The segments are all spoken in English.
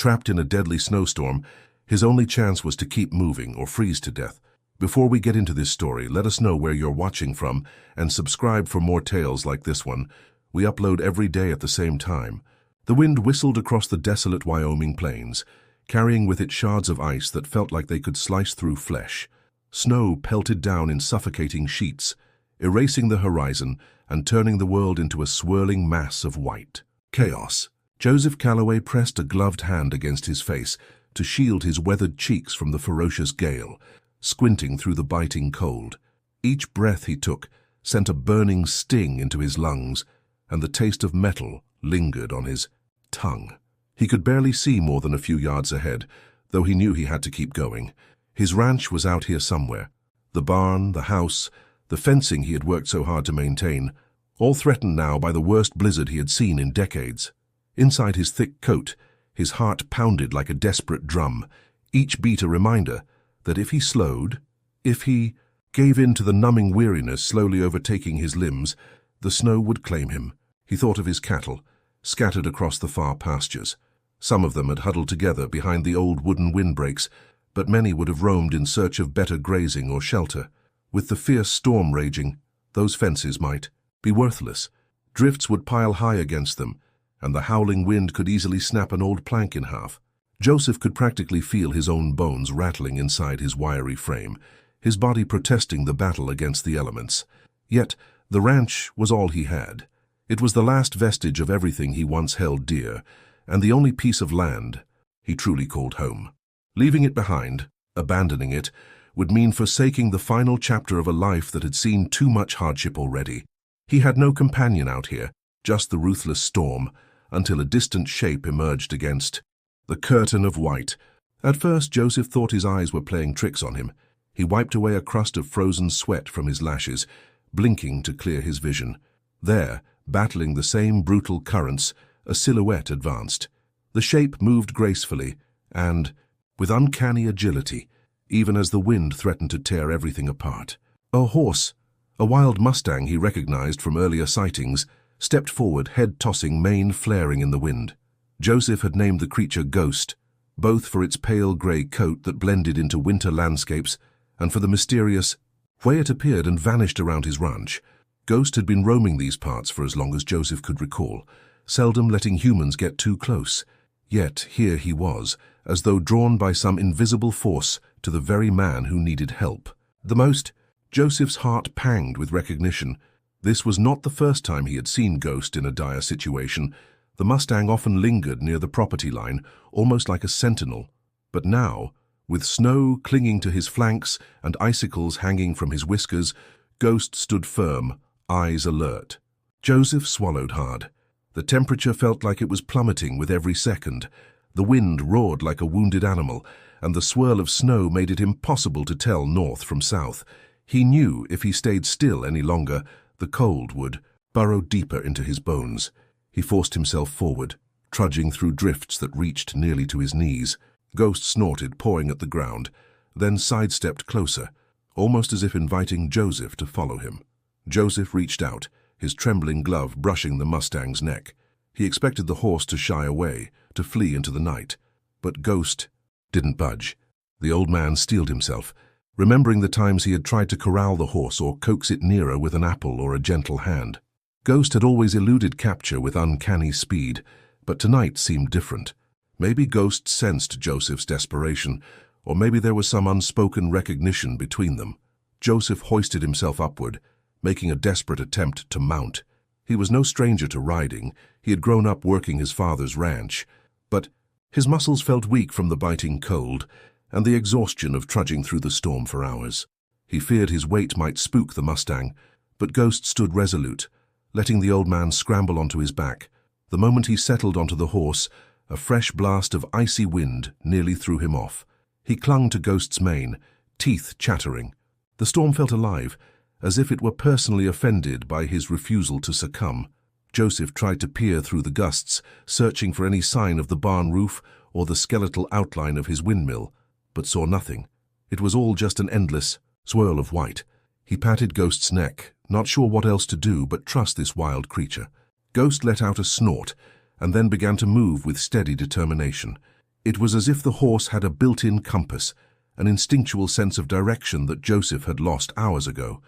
Trapped in a deadly snowstorm, his only chance was to keep moving or freeze to death. Before we get into this story, let us know where you're watching from and subscribe for more tales like this one. We upload every day at the same time. The wind whistled across the desolate Wyoming plains, carrying with it shards of ice that felt like they could slice through flesh. Snow pelted down in suffocating sheets, erasing the horizon and turning the world into a swirling mass of white chaos. Joseph Calloway pressed a gloved hand against his face to shield his weathered cheeks from the ferocious gale, squinting through the biting cold. Each breath he took sent a burning sting into his lungs, and the taste of metal lingered on his tongue. He could barely see more than a few yards ahead, though he knew he had to keep going. His ranch was out here somewhere. The barn, the house, the fencing he had worked so hard to maintain, all threatened now by the worst blizzard he had seen in decades. Inside his thick coat, his heart pounded like a desperate drum, each beat a reminder that if he slowed, if he gave in to the numbing weariness slowly overtaking his limbs, the snow would claim him. He thought of his cattle, scattered across the far pastures. Some of them had huddled together behind the old wooden windbreaks, but many would have roamed in search of better grazing or shelter. With the fierce storm raging, those fences might be worthless. Drifts would pile high against them, and the howling wind could easily snap an old plank in half. Joseph could practically feel his own bones rattling inside his wiry frame, his body protesting the battle against the elements. Yet the ranch was all he had. It was the last vestige of everything he once held dear, and the only piece of land he truly called home. Leaving it behind, abandoning it, would mean forsaking the final chapter of a life that had seen too much hardship already. He had no companion out here, just the ruthless storm, until a distant shape emerged against the curtain of white. At first, Joseph thought his eyes were playing tricks on him. He wiped away a crust of frozen sweat from his lashes, blinking to clear his vision. There, battling the same brutal currents, a silhouette advanced. The shape moved gracefully and with uncanny agility, even as the wind threatened to tear everything apart. A horse, a wild Mustang he recognized from earlier sightings, stepped forward, head tossing, mane flaring in the wind. Joseph had named the creature Ghost, both for its pale gray coat that blended into winter landscapes and for the mysterious way it appeared and vanished around his ranch. Ghost had been roaming these parts for as long as Joseph could recall, seldom letting humans get too close. Yet here he was, as though drawn by some invisible force to the very man who needed help. The most, Joseph's heart panged with recognition. This was not the first time he had seen Ghost in a dire situation. The Mustang often lingered near the property line, almost like a sentinel. But now, with snow clinging to his flanks and icicles hanging from his whiskers, Ghost stood firm, eyes alert. Joseph swallowed hard. The temperature felt like it was plummeting with every second. The wind roared like a wounded animal, and the swirl of snow made it impossible to tell north from south. He knew if he stayed still any longer, the cold would burrow deeper into his bones. He forced himself forward, trudging through drifts that reached nearly to his knees. Ghost snorted, pawing at the ground, then sidestepped closer, almost as if inviting Joseph to follow him. Joseph reached out, his trembling glove brushing the Mustang's neck. He expected the horse to shy away, to flee into the night. But Ghost didn't budge. The old man steeled himself, remembering the times he had tried to corral the horse or coax it nearer with an apple or a gentle hand. Ghost had always eluded capture with uncanny speed, but tonight seemed different. Maybe Ghost sensed Joseph's desperation, or maybe there was some unspoken recognition between them. Joseph hoisted himself upward, making a desperate attempt to mount. He was no stranger to riding. He had grown up working his father's ranch. But his muscles felt weak from the biting cold and the exhaustion of trudging through the storm for hours. He feared his weight might spook the Mustang, but Ghost stood resolute, letting the old man scramble onto his back. The moment he settled onto the horse, a fresh blast of icy wind nearly threw him off. He clung to Ghost's mane, teeth chattering. The storm felt alive, as if it were personally offended by his refusal to succumb. Joseph tried to peer through the gusts, searching for any sign of the barn roof or the skeletal outline of his windmill, but saw nothing. It was all just an endless swirl of white. He patted Ghost's neck, not sure what else to do but trust this wild creature. Ghost let out a snort, and then began to move with steady determination. It was as if the horse had a built-in compass, an instinctual sense of direction that Joseph had lost hours ago.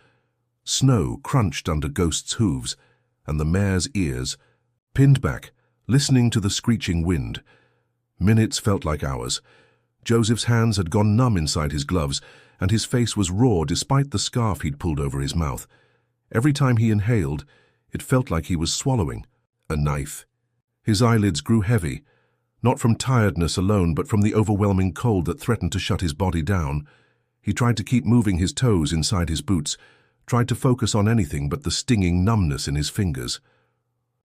Snow crunched under Ghost's hooves, and the mare's ears, pinned back, listening to the screeching wind. Minutes felt like hours. Joseph's hands had gone numb inside his gloves, and his face was raw despite the scarf he'd pulled over his mouth. Every time he inhaled, it felt like he was swallowing a knife. His eyelids grew heavy, not from tiredness alone, but from the overwhelming cold that threatened to shut his body down. He tried to keep moving his toes inside his boots, tried to focus on anything but the stinging numbness in his fingers.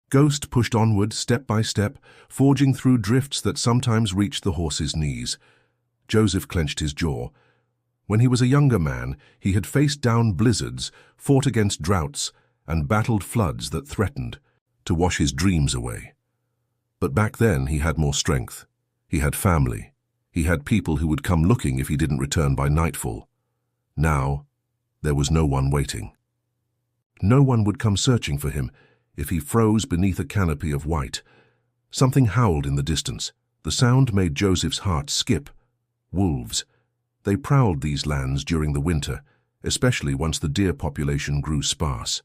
Ghost pushed onward, step by step, forging through drifts that sometimes reached the horse's knees. Joseph clenched his jaw. When he was a younger man, he had faced down blizzards, fought against droughts, and battled floods that threatened to wash his dreams away. But back then he had more strength. He had family. He had people who would come looking if he didn't return by nightfall. Now, there was no one waiting. No one would come searching for him if he froze beneath a canopy of white. Something howled in the distance. The sound made Joseph's heart skip. Wolves. They prowled these lands during the winter, especially once the deer population grew sparse.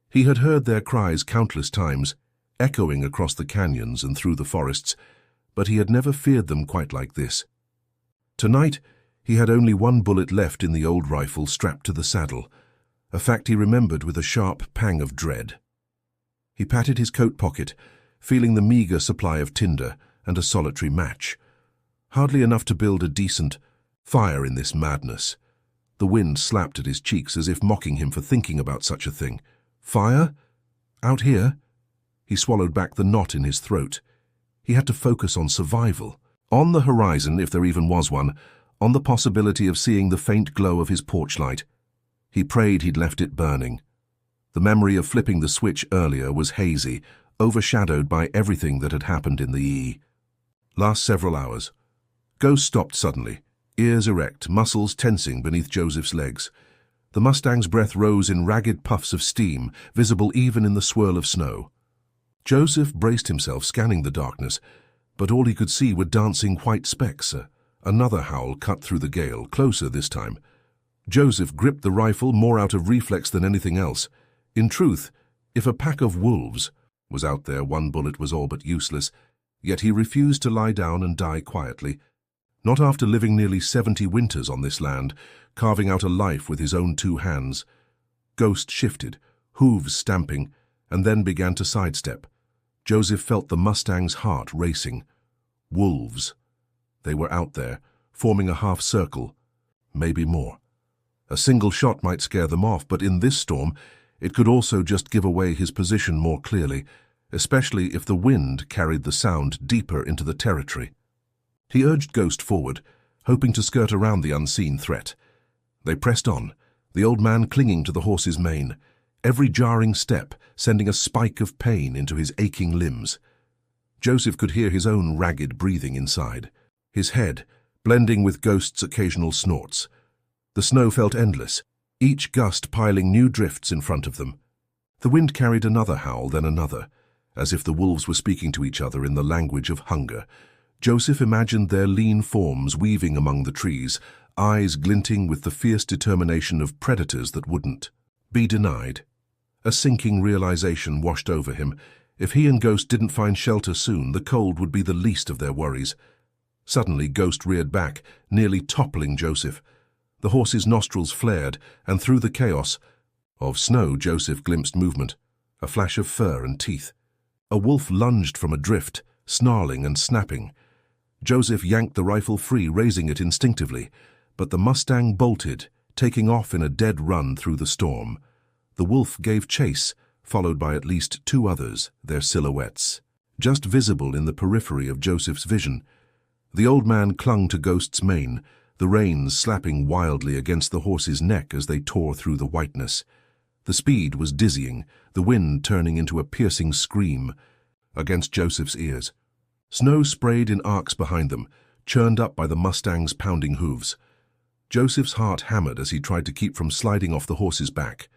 He had heard their cries countless times, echoing across the canyons and through the forests, but he had never feared them quite like this. Tonight, he had only one bullet left in the old rifle strapped to the saddle, a fact he remembered with a sharp pang of dread. He patted his coat pocket, feeling the meager supply of tinder and a solitary match. Hardly enough to build a decent fire in this madness. The wind slapped at his cheeks as if mocking him for thinking about such a thing. Fire? Out here? He swallowed back the knot in his throat. He had to focus on survival. On the horizon, if there even was one, on the possibility of seeing the faint glow of his porch light. He prayed he'd left it burning. The memory of flipping the switch earlier was hazy, overshadowed by everything that had happened in the last several hours. Ghost stopped suddenly, ears erect, muscles tensing beneath Joseph's legs. The Mustang's breath rose in ragged puffs of steam, visible even in the swirl of snow. Joseph braced himself, scanning the darkness, but all he could see were dancing white specks. Another howl cut through the gale, closer this time. Joseph gripped the rifle more out of reflex than anything else. In truth, if a pack of wolves was out there, one bullet was all but useless, yet he refused to lie down and die quietly. Not after living nearly 70 winters on this land, carving out a life with his own 2 hands. Ghost shifted, hooves stamping, and then began to sidestep. Joseph felt the Mustang's heart racing. Wolves. They were out there, forming a half circle, maybe more. A single shot might scare them off, but in this storm, it could also just give away his position more clearly, especially if the wind carried the sound deeper into the territory. He urged Ghost forward, hoping to skirt around the unseen threat. They pressed on, the old man clinging to the horse's mane, every jarring step sending a spike of pain into his aching limbs. Joseph could hear his own ragged breathing inside, his head blending with Ghost's occasional snorts. The snow felt endless, each gust piling new drifts in front of them. The wind carried another howl, then another, as if the wolves were speaking to each other in the language of hunger. Joseph imagined their lean forms weaving among the trees, eyes glinting with the fierce determination of predators that wouldn't be denied. A sinking realization washed over him. If he and Ghost didn't find shelter soon, the cold would be the least of their worries. Suddenly, Ghost reared back, nearly toppling Joseph. The horse's nostrils flared, and through the chaos of snow, Joseph glimpsed movement, a flash of fur and teeth. A wolf lunged from a drift, snarling and snapping. Joseph yanked the rifle free, raising it instinctively, but the Mustang bolted, taking off in a dead run through the storm. The wolf gave chase, followed by at least 2 others, their silhouettes just visible in the periphery of Joseph's vision. The old man clung to Ghost's mane, the reins slapping wildly against the horse's neck as they tore through the whiteness. The speed was dizzying, the wind turning into a piercing scream against Joseph's ears. Snow sprayed in arcs behind them, churned up by the Mustang's pounding hooves. Joseph's heart hammered as he tried to keep from sliding off the horse's back.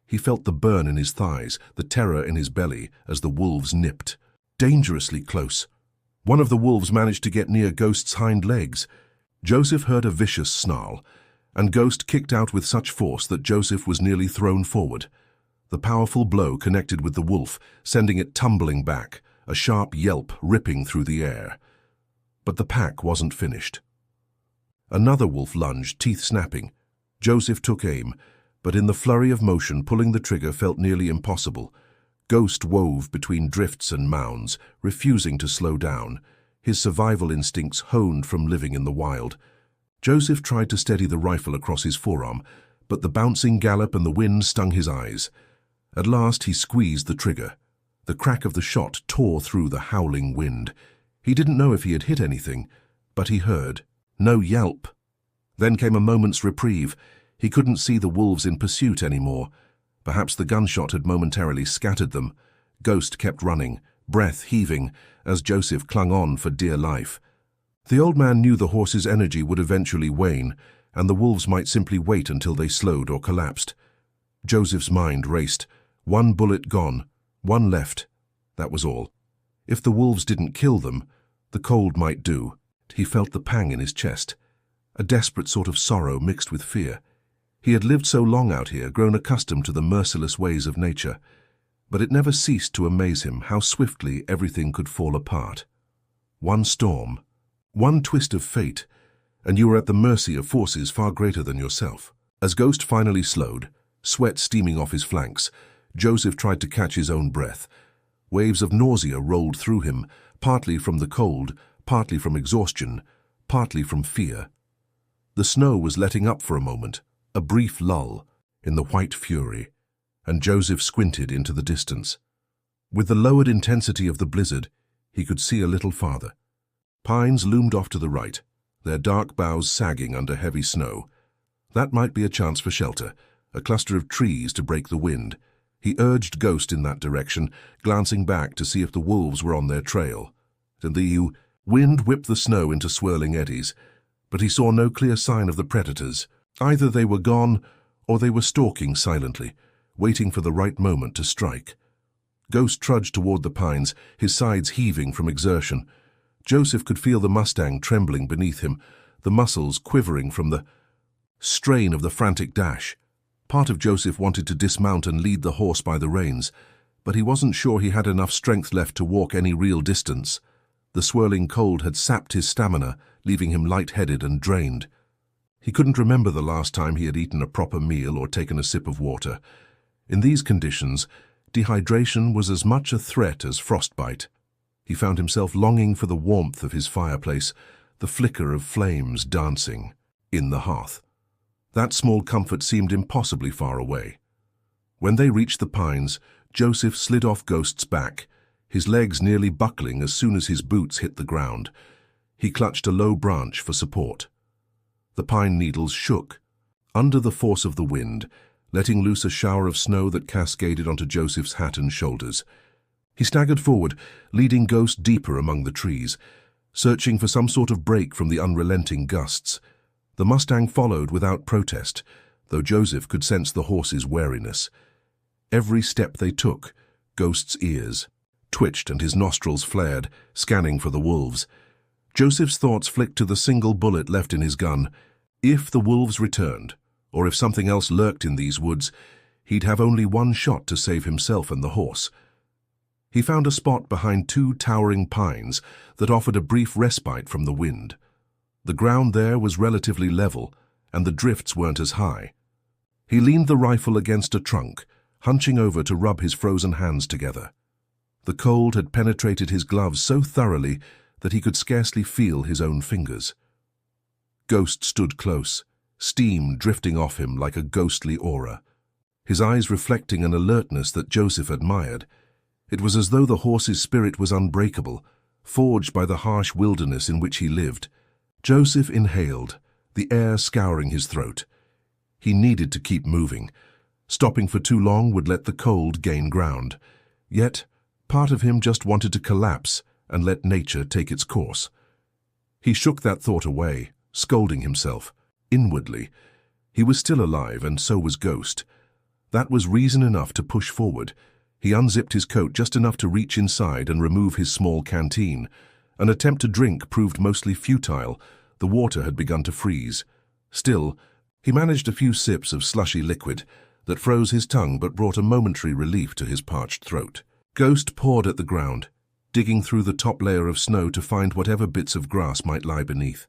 He felt the burn in his thighs, the terror in his belly as the wolves nipped. Dangerously close. One of the wolves managed to get near Ghost's hind legs. Joseph heard a vicious snarl, and Ghost kicked out with such force that Joseph was nearly thrown forward. The powerful blow connected with the wolf, sending it tumbling back, a sharp yelp ripping through the air. But the pack wasn't finished. Another wolf lunged, teeth snapping. Joseph took aim, but in the flurry of motion, pulling the trigger felt nearly impossible. Ghost wove between drifts and mounds, refusing to slow down, his survival instincts honed from living in the wild. Joseph tried to steady the rifle across his forearm, but the bouncing gallop and the wind stung his eyes. At last he squeezed the trigger. The crack of the shot tore through the howling wind. He didn't know if he had hit anything, but he heard no yelp. Then came a moment's reprieve. He couldn't see the wolves in pursuit anymore. Perhaps the gunshot had momentarily scattered them. Ghost kept running, breath heaving, as Joseph clung on for dear life. The old man knew the horse's energy would eventually wane, and the wolves might simply wait until they slowed or collapsed. Joseph's mind raced. One bullet gone, one left. That was all. If the wolves didn't kill them, the cold might do. He felt the pang in his chest, a desperate sort of sorrow mixed with fear. He had lived so long out here, grown accustomed to the merciless ways of nature, but it never ceased to amaze him how swiftly everything could fall apart. One storm, one twist of fate, and you were at the mercy of forces far greater than yourself. As Ghost finally slowed, sweat steaming off his flanks, Joseph tried to catch his own breath. Waves of nausea rolled through him, partly from the cold, partly from exhaustion, partly from fear. The snow was letting up for a moment, a brief lull in the white fury, and Joseph squinted into the distance. With the lowered intensity of the blizzard, he could see a little farther. Pines loomed off to the right, their dark boughs sagging under heavy snow. That might be a chance for shelter, a cluster of trees to break the wind. He urged Ghost in that direction, glancing back to see if the wolves were on their trail. And the wind whipped the snow into swirling eddies, but he saw no clear sign of the predators. Either they were gone, or they were stalking silently, waiting for the right moment to strike. Ghost trudged toward the pines, his sides heaving from exertion. Joseph could feel the Mustang trembling beneath him, the muscles quivering from the strain of the frantic dash. Part of Joseph wanted to dismount and lead the horse by the reins, but he wasn't sure he had enough strength left to walk any real distance. The swirling cold had sapped his stamina, leaving him light-headed and drained. He couldn't remember the last time he had eaten a proper meal or taken a sip of water. In these conditions, dehydration was as much a threat as frostbite. He found himself longing for the warmth of his fireplace, the flicker of flames dancing in the hearth. That small comfort seemed impossibly far away. When they reached the pines, Joseph slid off Ghost's back, his legs nearly buckling as soon as his boots hit the ground. He clutched a low branch for support. The pine needles shook, under the force of the wind, letting loose a shower of snow that cascaded onto Joseph's hat and shoulders. He staggered forward, leading Ghost deeper among the trees, searching for some sort of break from the unrelenting gusts. The Mustang followed without protest, though Joseph could sense the horse's wariness. Every step they took, Ghost's ears twitched and his nostrils flared, scanning for the wolves. Joseph's thoughts flicked to the single bullet left in his gun. If the wolves returned, or if something else lurked in these woods, he'd have only one shot to save himself and the horse. He found a spot behind two towering pines that offered a brief respite from the wind. The ground there was relatively level, and the drifts weren't as high. He leaned the rifle against a trunk, hunching over to rub his frozen hands together. The cold had penetrated his gloves so thoroughly that he could scarcely feel his own fingers. Ghost stood close, steam drifting off him like a ghostly aura, his eyes reflecting an alertness that Joseph admired. It was as though the horse's spirit was unbreakable, forged by the harsh wilderness in which he lived. Joseph inhaled, the air scouring his throat. He needed to keep moving. Stopping for too long would let the cold gain ground. Yet, part of him just wanted to collapse and let nature take its course. He shook that thought away, scolding himself. Inwardly, he was still alive, and so was Ghost. That was reason enough to push forward. He unzipped his coat just enough to reach inside and remove his small canteen. An attempt to drink proved mostly futile. The water had begun to freeze. Still, he managed a few sips of slushy liquid that froze his tongue but brought a momentary relief to his parched throat. Ghost pawed at the ground, digging through the top layer of snow to find whatever bits of grass might lie beneath.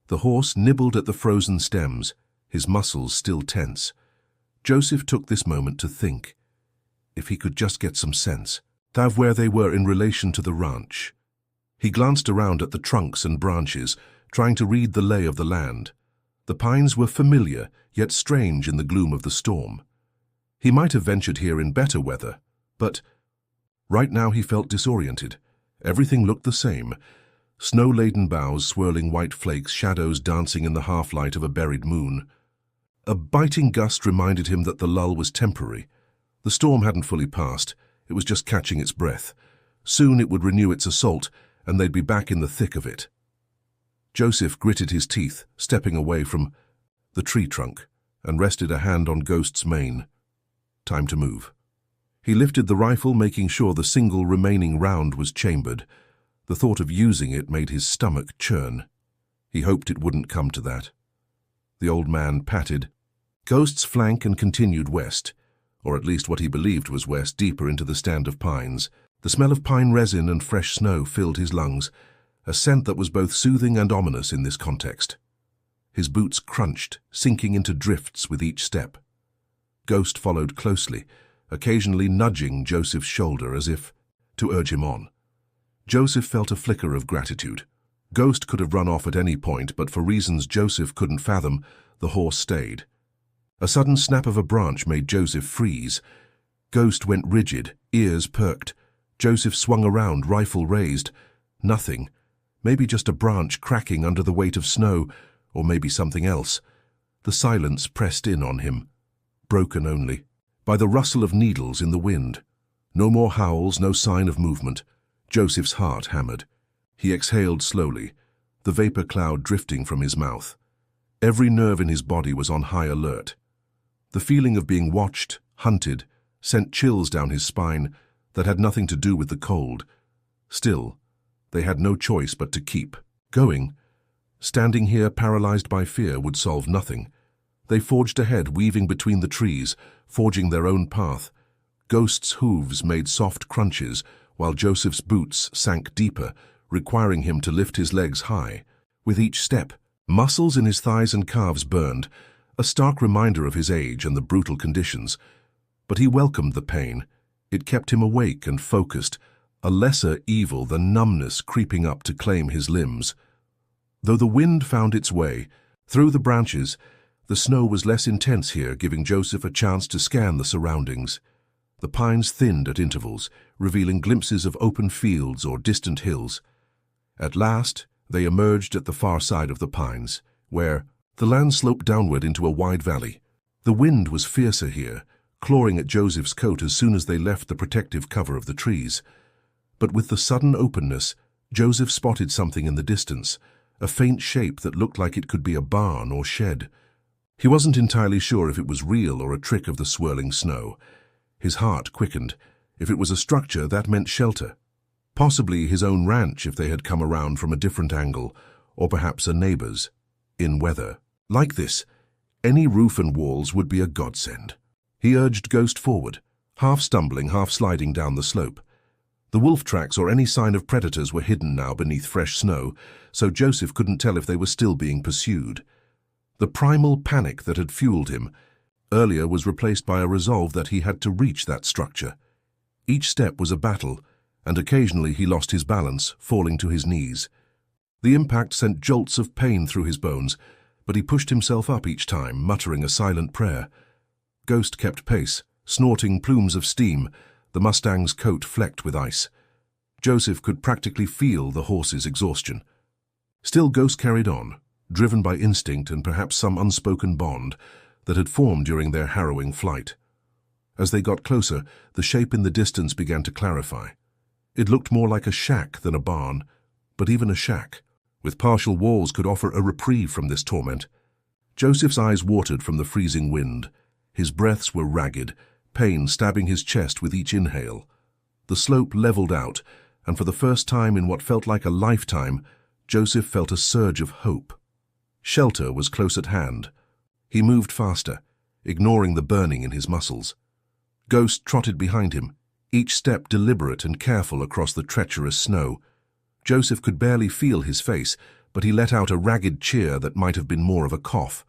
The horse nibbled at the frozen stems, his muscles still tense. Joseph took this moment to think. If he could just get some sense of where they were in relation to the ranch. He glanced around at the trunks and branches, trying to read the lay of the land. The pines were familiar, yet strange in the gloom of the storm. He might have ventured here in better weather, but right now he felt disoriented. Everything looked the same. Snow-laden boughs swirling white flakes, shadows dancing in the half-light of a buried moon. A biting gust reminded him that the lull was temporary. The storm hadn't fully passed. It was just catching its breath. Soon it would renew its assault, and they'd be back in the thick of it. Joseph gritted his teeth, stepping away from the tree trunk, and rested a hand on Ghost's mane. Time to move. He lifted the rifle, making sure the single remaining round was chambered. The thought of using it made his stomach churn. He hoped it wouldn't come to that. The old man patted Ghost's flank and continued west, or at least what he believed was west, deeper into the stand of pines. The smell of pine resin and fresh snow filled his lungs, a scent that was both soothing and ominous in this context. His boots crunched, sinking into drifts with each step. Ghost followed closely, occasionally nudging Joseph's shoulder as if to urge him on. Joseph felt a flicker of gratitude. Ghost could have run off at any point, but for reasons Joseph couldn't fathom, the horse stayed. A sudden snap of a branch made Joseph freeze. Ghost went rigid, ears perked. Joseph swung around, rifle raised. Nothing. Maybe just a branch cracking under the weight of snow, or maybe something else. The silence pressed in on him, broken only by the rustle of needles in the wind. No more howls, no sign of movement. Joseph's heart hammered. He exhaled slowly, the vapor cloud drifting from his mouth. Every nerve in his body was on high alert. The feeling of being watched, hunted, sent chills down his spine that had nothing to do with the cold. Still, they had no choice but to keep going. Standing here paralyzed by fear would solve nothing. They forged ahead, weaving between the trees, forging their own path. Ghost's hooves made soft crunches, while Joseph's boots sank deeper, requiring him to lift his legs high. With each step, muscles in his thighs and calves burned, a stark reminder of his age and the brutal conditions. But he welcomed the pain. It kept him awake and focused, a lesser evil than numbness creeping up to claim his limbs. Though the wind found its way through the branches, the snow was less intense here, giving Joseph a chance to scan the surroundings. The pines thinned at intervals, revealing glimpses of open fields or distant hills. At last, they emerged at the far side of the pines, where the land sloped downward into a wide valley. The wind was fiercer here, clawing at Joseph's coat as soon as they left the protective cover of the trees. But with the sudden openness, Joseph spotted something in the distance, a faint shape that looked like it could be a barn or shed. He wasn't entirely sure if it was real or a trick of the swirling snow. His heart quickened. If it was a structure, that meant shelter. Possibly his own ranch if they had come around from a different angle, or perhaps a neighbor's. In weather like this, any roof and walls would be a godsend. He urged Ghost forward, half stumbling, half sliding down the slope. The wolf tracks or any sign of predators were hidden now beneath fresh snow, so Joseph couldn't tell if they were still being pursued. The primal panic that had fueled him earlier was replaced by a resolve that he had to reach that structure. Each step was a battle, and occasionally he lost his balance, falling to his knees. The impact sent jolts of pain through his bones, but he pushed himself up each time, muttering a silent prayer. Ghost kept pace, snorting plumes of steam, the Mustang's coat flecked with ice. Joseph could practically feel the horse's exhaustion. Still, Ghost carried on, driven by instinct and perhaps some unspoken bond that had formed during their harrowing flight. As they got closer, the shape in the distance began to clarify. It looked more like a shack than a barn, but even a shack with partial walls could offer a reprieve from this torment. Joseph's eyes watered from the freezing wind. His breaths were ragged, pain stabbing his chest with each inhale. The slope leveled out, and for the first time in what felt like a lifetime, Joseph felt a surge of hope. Shelter was close at hand. He moved faster, ignoring the burning in his muscles. Ghost trotted behind him, each step deliberate and careful across the treacherous snow. Joseph could barely feel his face, but he let out a ragged cheer that might have been more of a cough.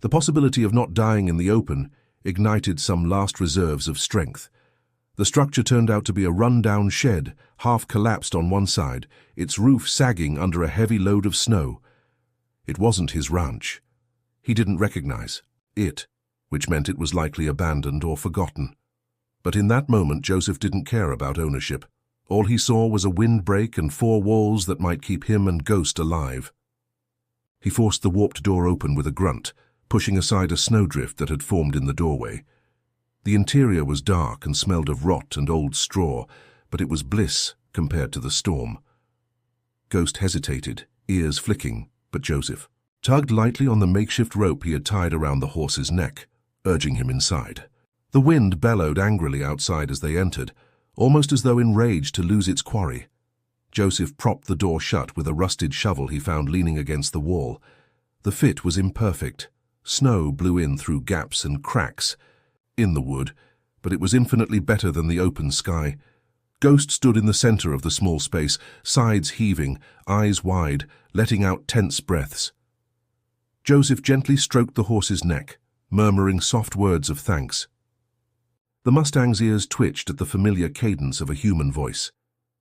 The possibility of not dying in the open ignited some last reserves of strength. The structure turned out to be a run-down shed, half collapsed on one side, its roof sagging under a heavy load of snow. It wasn't his ranch. He didn't recognize it, which meant it was likely abandoned or forgotten. But in that moment, Joseph didn't care about ownership. All he saw was a windbreak and four walls that might keep him and Ghost alive. He forced the warped door open with a grunt, pushing aside a snowdrift that had formed in the doorway. The interior was dark and smelled of rot and old straw, but it was bliss compared to the storm. Ghost hesitated, ears flicking, but Joseph tugged lightly on the makeshift rope he had tied around the horse's neck, urging him inside. The wind bellowed angrily outside as they entered, almost as though enraged to lose its quarry. Joseph propped the door shut with a rusted shovel he found leaning against the wall. The fit was imperfect. Snow blew in through gaps and cracks in the wood, but it was infinitely better than the open sky. Ghost stood in the center of the small space, sides heaving, eyes wide, letting out tense breaths. Joseph gently stroked the horse's neck, murmuring soft words of thanks. The Mustang's ears twitched at the familiar cadence of a human voice.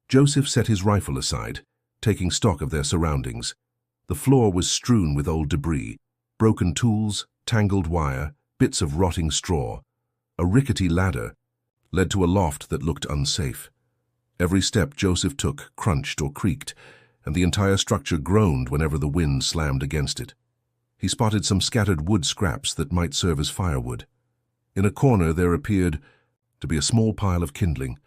Joseph set his rifle aside, taking stock of their surroundings. The floor was strewn with old debris, broken tools, tangled wire, bits of rotting straw. A rickety ladder led to a loft that looked unsafe. Every step Joseph took crunched or creaked, and the entire structure groaned whenever the wind slammed against it. He spotted some scattered wood scraps that might serve as firewood. In a corner there appeared to be a small pile of kindling.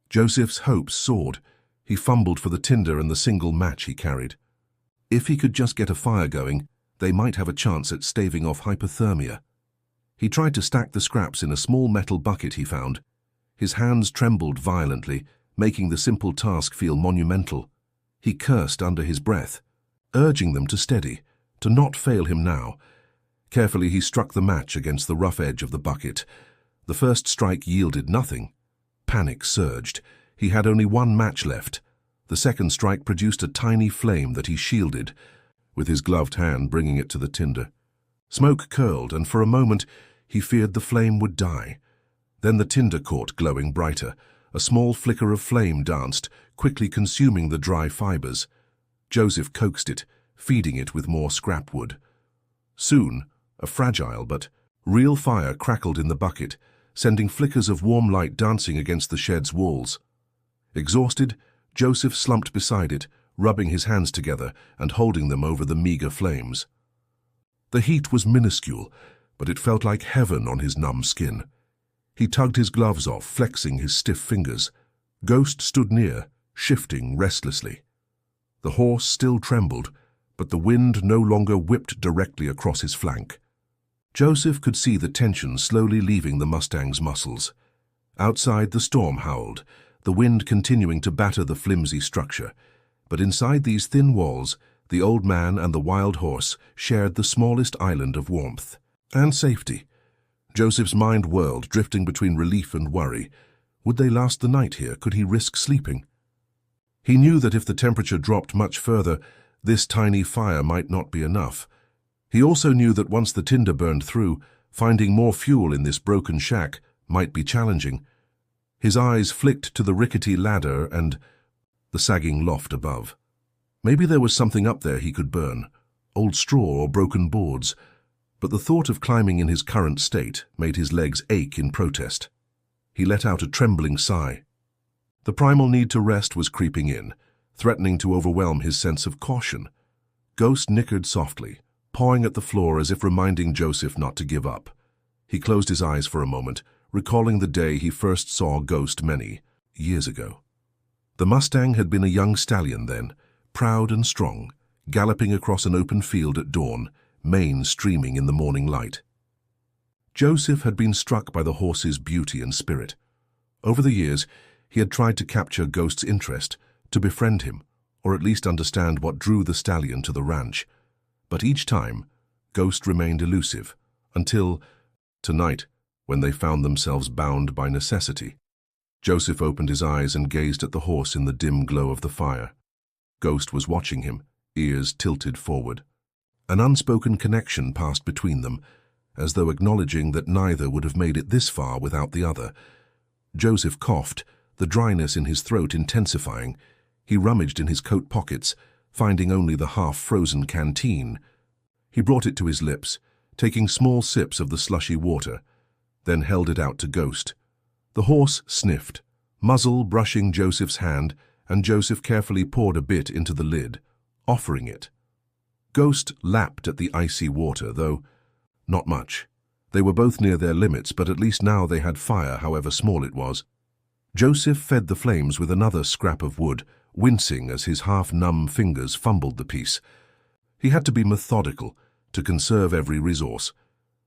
Joseph's hopes soared. He fumbled for the tinder and the single match he carried. If he could just get a fire going, they might have a chance at staving off hypothermia. He tried to stack the scraps in a small metal bucket he found. His hands trembled violently, making the simple task feel monumental. He cursed under his breath, urging them to steady, to not fail him now. Carefully he struck the match against the rough edge of the bucket. The first strike yielded nothing. Panic surged. He had only one match left. The second strike produced a tiny flame that he shielded, with his gloved hand bringing it to the tinder. Smoke curled, and for a moment he feared the flame would die. Then the tinder caught, glowing brighter. A small flicker of flame danced, quickly consuming the dry fibers. Joseph coaxed it, feeding it with more scrap wood. Soon, a fragile but real fire crackled in the bucket, sending flickers of warm light dancing against the shed's walls. Exhausted, Joseph slumped beside it, rubbing his hands together and holding them over the meager flames. The heat was minuscule, but it felt like heaven on his numb skin. He tugged his gloves off, flexing his stiff fingers. Ghost stood near, shifting restlessly. The horse still trembled, but the wind no longer whipped directly across his flank. Joseph could see the tension slowly leaving the Mustang's muscles. Outside, the storm howled, the wind continuing to batter the flimsy structure. But inside these thin walls, the old man and the wild horse shared the smallest island of warmth and safety. Joseph's mind whirled, drifting between relief and worry. Would they last the night here? Could he risk sleeping? He knew that if the temperature dropped much further, this tiny fire might not be enough. He also knew that once the tinder burned through, finding more fuel in this broken shack might be challenging. His eyes flicked to the rickety ladder and the sagging loft above. Maybe there was something up there he could burn, old straw or broken boards, but the thought of climbing in his current state made his legs ache in protest. He let out a trembling sigh. The primal need to rest was creeping in, threatening to overwhelm his sense of caution. Ghost nickered softly, pawing at the floor as if reminding Joseph not to give up. He closed his eyes for a moment, recalling the day he first saw Ghost many years ago. The Mustang had been a young stallion then, proud and strong, galloping across an open field at dawn, mane streaming in the morning light. Joseph had been struck by the horse's beauty and spirit. Over the years, He had tried to capture Ghost's interest, to befriend him, or at least understand what drew the stallion to the ranch. But each time, Ghost remained elusive, until tonight, when they found themselves bound by necessity. Joseph opened his eyes and gazed at the horse in the dim glow of the fire. Ghost was watching him, ears tilted forward. An unspoken connection passed between them, as though acknowledging that neither would have made it this far without the other. Joseph coughed, the dryness in his throat intensifying. He rummaged in his coat pockets, finding only the half-frozen canteen. He brought it to his lips, taking small sips of the slushy water, then held it out to Ghost. The horse sniffed, muzzle brushing Joseph's hand, and Joseph carefully poured a bit into the lid, offering it. Ghost lapped at the icy water, though not much. They were both near their limits, but at least now they had fire, however small it was. Joseph fed the flames with another scrap of wood, wincing as his half-numb fingers fumbled the piece. He had to be methodical, to conserve every resource.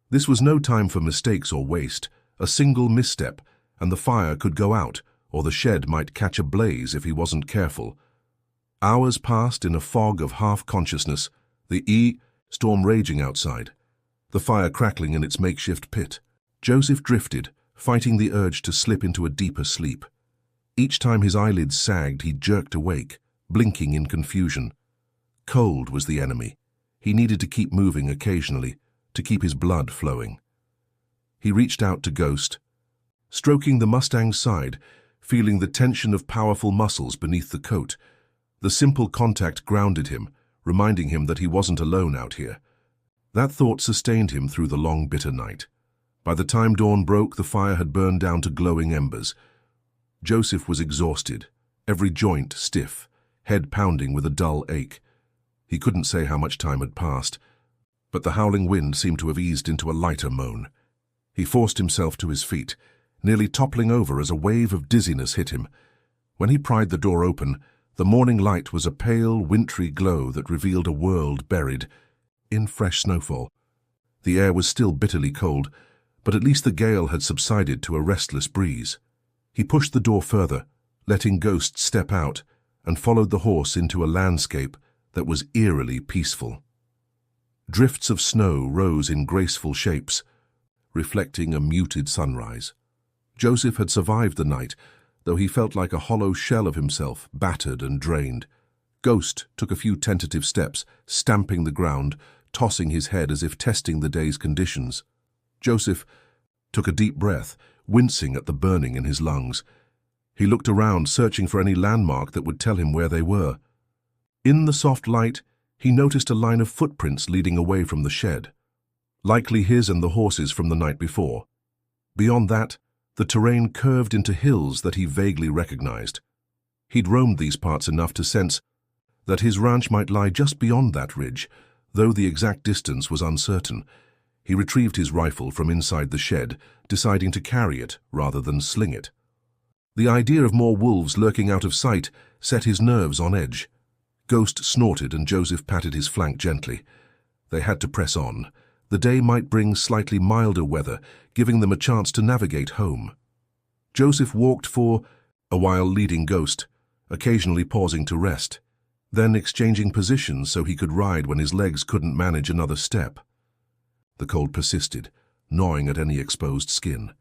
This was no time for mistakes or waste. A single misstep, and the fire could go out, or the shed might catch a blaze if he wasn't careful. Hours passed in a fog of half-consciousness, the storm raging outside, the fire crackling in its makeshift pit. Joseph drifted, fighting the urge to slip into a deeper sleep. Each time his eyelids sagged, he jerked awake, blinking in confusion. Cold was the enemy. He needed to keep moving occasionally, to keep his blood flowing. He reached out to Ghost, stroking the Mustang's side, feeling the tension of powerful muscles beneath the coat. The simple contact grounded him, reminding him that he wasn't alone out here. That thought sustained him through the long, bitter night. By the time dawn broke, the fire had burned down to glowing embers. Joseph was exhausted, every joint stiff, head pounding with a dull ache. He couldn't say how much time had passed, but the howling wind seemed to have eased into a lighter moan. He forced himself to his feet, nearly toppling over as a wave of dizziness hit him. When he pried the door open, the morning light was a pale, wintry glow that revealed a world buried in fresh snowfall. The air was still bitterly cold, but at least the gale had subsided to a restless breeze. He pushed the door further, letting Ghost step out, and followed the horse into a landscape that was eerily peaceful. Drifts of snow rose in graceful shapes, reflecting a muted sunrise. Joseph had survived the night, though he felt like a hollow shell of himself, battered and drained. Ghost took a few tentative steps, stamping the ground, tossing his head as if testing the day's conditions. Joseph took a deep breath, wincing at the burning in his lungs. He looked around, searching for any landmark that would tell him where they were. In the soft light, he noticed a line of footprints leading away from the shed, likely his and the horses from the night before. Beyond that, the terrain curved into hills that he vaguely recognized. He'd roamed these parts enough to sense that his ranch might lie just beyond that ridge, though the exact distance was uncertain. He retrieved his rifle from inside the shed, deciding to carry it rather than sling it. The idea of more wolves lurking out of sight set his nerves on edge. Ghost snorted and Joseph patted his flank gently. They had to press on. The day might bring slightly milder weather, giving them a chance to navigate home. Joseph walked for a while, leading Ghost, occasionally pausing to rest, then exchanging positions so he could ride when his legs couldn't manage another step. The cold persisted, gnawing at any exposed skin.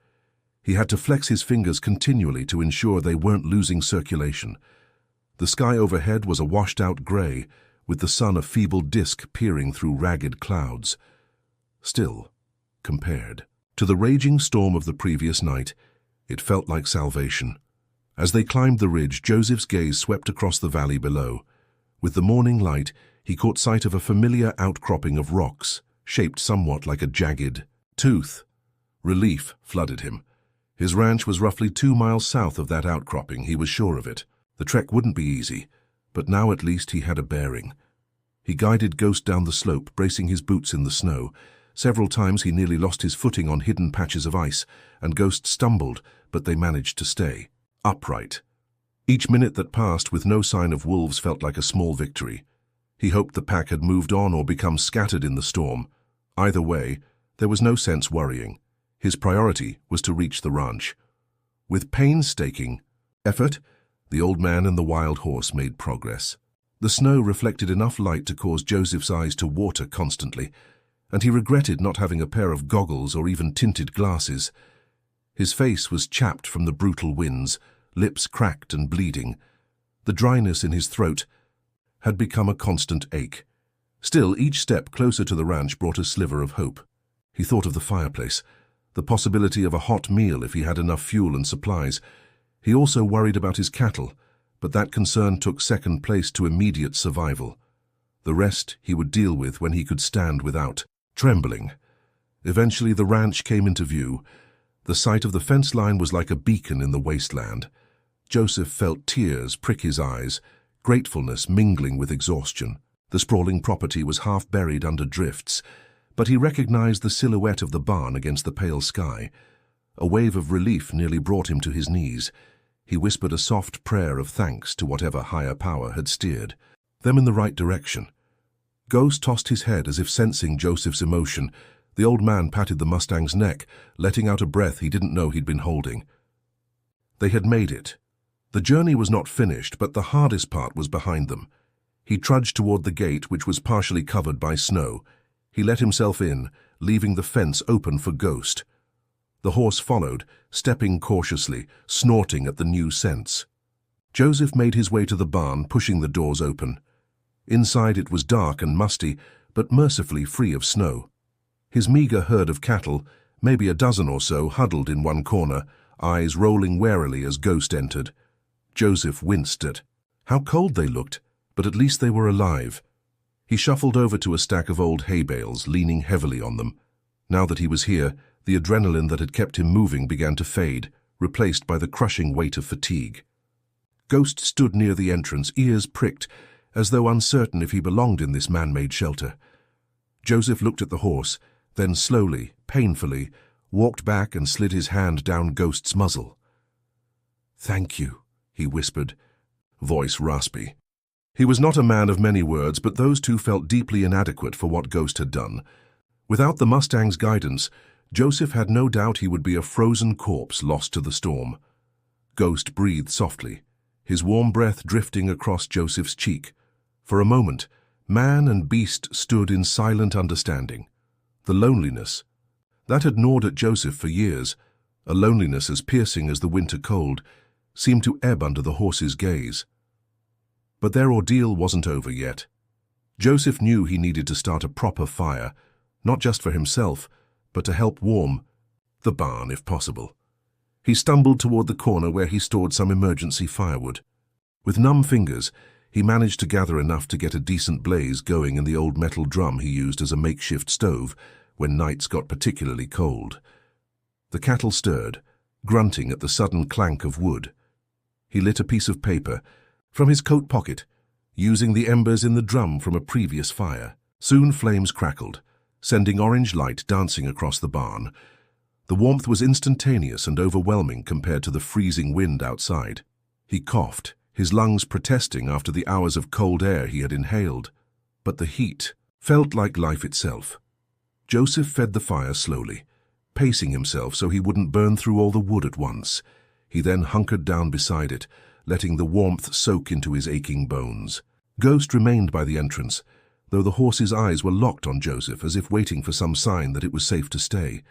He had to flex his fingers continually to ensure they weren't losing circulation. The sky overhead was a washed-out gray, with the sun a feeble disk peering through ragged clouds. Still, compared to the raging storm of the previous night, it felt like salvation. As they climbed the ridge, Joseph's gaze swept across the valley below. With the morning light, he caught sight of a familiar outcropping of rocks, shaped somewhat like a jagged tooth. Relief flooded him. His ranch was roughly 2 miles south of that outcropping, he was sure of it. The trek wouldn't be easy, but now at least he had a bearing. He guided Ghost down the slope, bracing his boots in the snow. Several times he nearly lost his footing on hidden patches of ice, and Ghost stumbled, but they managed to stay upright. Each minute that passed with no sign of wolves felt like a small victory. He hoped the pack had moved on or become scattered in the storm. Either way, there was no sense worrying. His priority was to reach the ranch. With painstaking, effort, the old man and the wild horse made progress. The snow reflected enough light to cause Joseph's eyes to water constantly, and he regretted not having a pair of goggles or even tinted glasses. His face was chapped from the brutal winds, lips cracked and bleeding. The dryness in his throat had become a constant ache. Still, each step closer to the ranch brought a sliver of hope. He thought of the fireplace, the possibility of a hot meal if he had enough fuel and supplies. He also worried about his cattle, but that concern took second place to immediate survival. The rest he would deal with when he could stand without. Trembling. Eventually the ranch came into view. The sight of the fence line was like a beacon in the wasteland. Joseph felt tears prick his eyes, gratefulness mingling with exhaustion. The sprawling property was half buried under drifts, but he recognized the silhouette of the barn against the pale sky. A wave of relief nearly brought him to his knees. He whispered a soft prayer of thanks to whatever higher power had steered them in the right direction. Ghost tossed his head as if sensing Joseph's emotion. The old man patted the Mustang's neck, letting out a breath he didn't know he'd been holding. They had made it. The journey was not finished, but the hardest part was behind them. He trudged toward the gate, which was partially covered by snow. He let himself in, leaving the fence open for Ghost. The horse followed, stepping cautiously, snorting at the new scents. Joseph made his way to the barn, pushing the doors open. Inside it was dark and musty, but mercifully free of snow. His meager herd of cattle, maybe a dozen or so, huddled in one corner, eyes rolling warily as Ghost entered. Joseph winced at how cold they looked, but at least they were alive. He shuffled over to a stack of old hay bales, leaning heavily on them. Now that he was here, the adrenaline that had kept him moving began to fade, replaced by the crushing weight of fatigue. Ghost stood near the entrance, ears pricked, as though uncertain if he belonged in this man-made shelter. Joseph looked at the horse, then slowly, painfully, walked back and slid his hand down Ghost's muzzle. "Thank you," he whispered, voice raspy. He was not a man of many words, but those two felt deeply inadequate for what Ghost had done. Without the Mustang's guidance, Joseph had no doubt he would be a frozen corpse lost to the storm. Ghost breathed softly, his warm breath drifting across Joseph's cheek. For a moment, man and beast stood in silent understanding. The loneliness that had gnawed at Joseph for years, a loneliness as piercing as the winter cold, seemed to ebb under the horse's gaze. But their ordeal wasn't over yet. Joseph knew he needed to start a proper fire, not just for himself, but to help warm the barn if possible. He stumbled toward the corner where he stored some emergency firewood. With numb fingers, he managed to gather enough to get a decent blaze going in the old metal drum he used as a makeshift stove when nights got particularly cold. The cattle stirred, grunting at the sudden clank of wood. He lit a piece of paper from his coat pocket, using the embers in the drum from a previous fire. Soon flames crackled, sending orange light dancing across the barn. The warmth was instantaneous and overwhelming compared to the freezing wind outside. He coughed, his lungs protesting after the hours of cold air he had inhaled. But the heat felt like life itself. Joseph fed the fire slowly, pacing himself so he wouldn't burn through all the wood at once. He then hunkered down beside it, letting the warmth soak into his aching bones. Ghost remained by the entrance, though the horse's eyes were locked on Joseph as if waiting for some sign that it was safe to stay.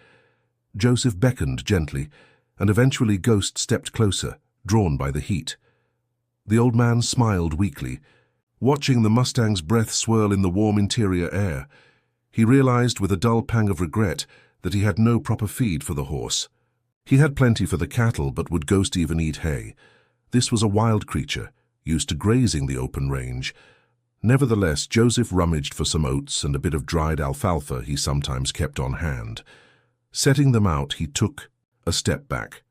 Joseph beckoned gently, and eventually Ghost stepped closer, drawn by the heat. The old man smiled weakly, watching the Mustang's breath swirl in the warm interior air. He realized with a dull pang of regret that he had no proper feed for the horse. He had plenty for the cattle, but would Ghost even eat hay? This was a wild creature, used to grazing the open range. Nevertheless, Joseph rummaged for some oats and a bit of dried alfalfa he sometimes kept on hand. Setting them out, he took a step back.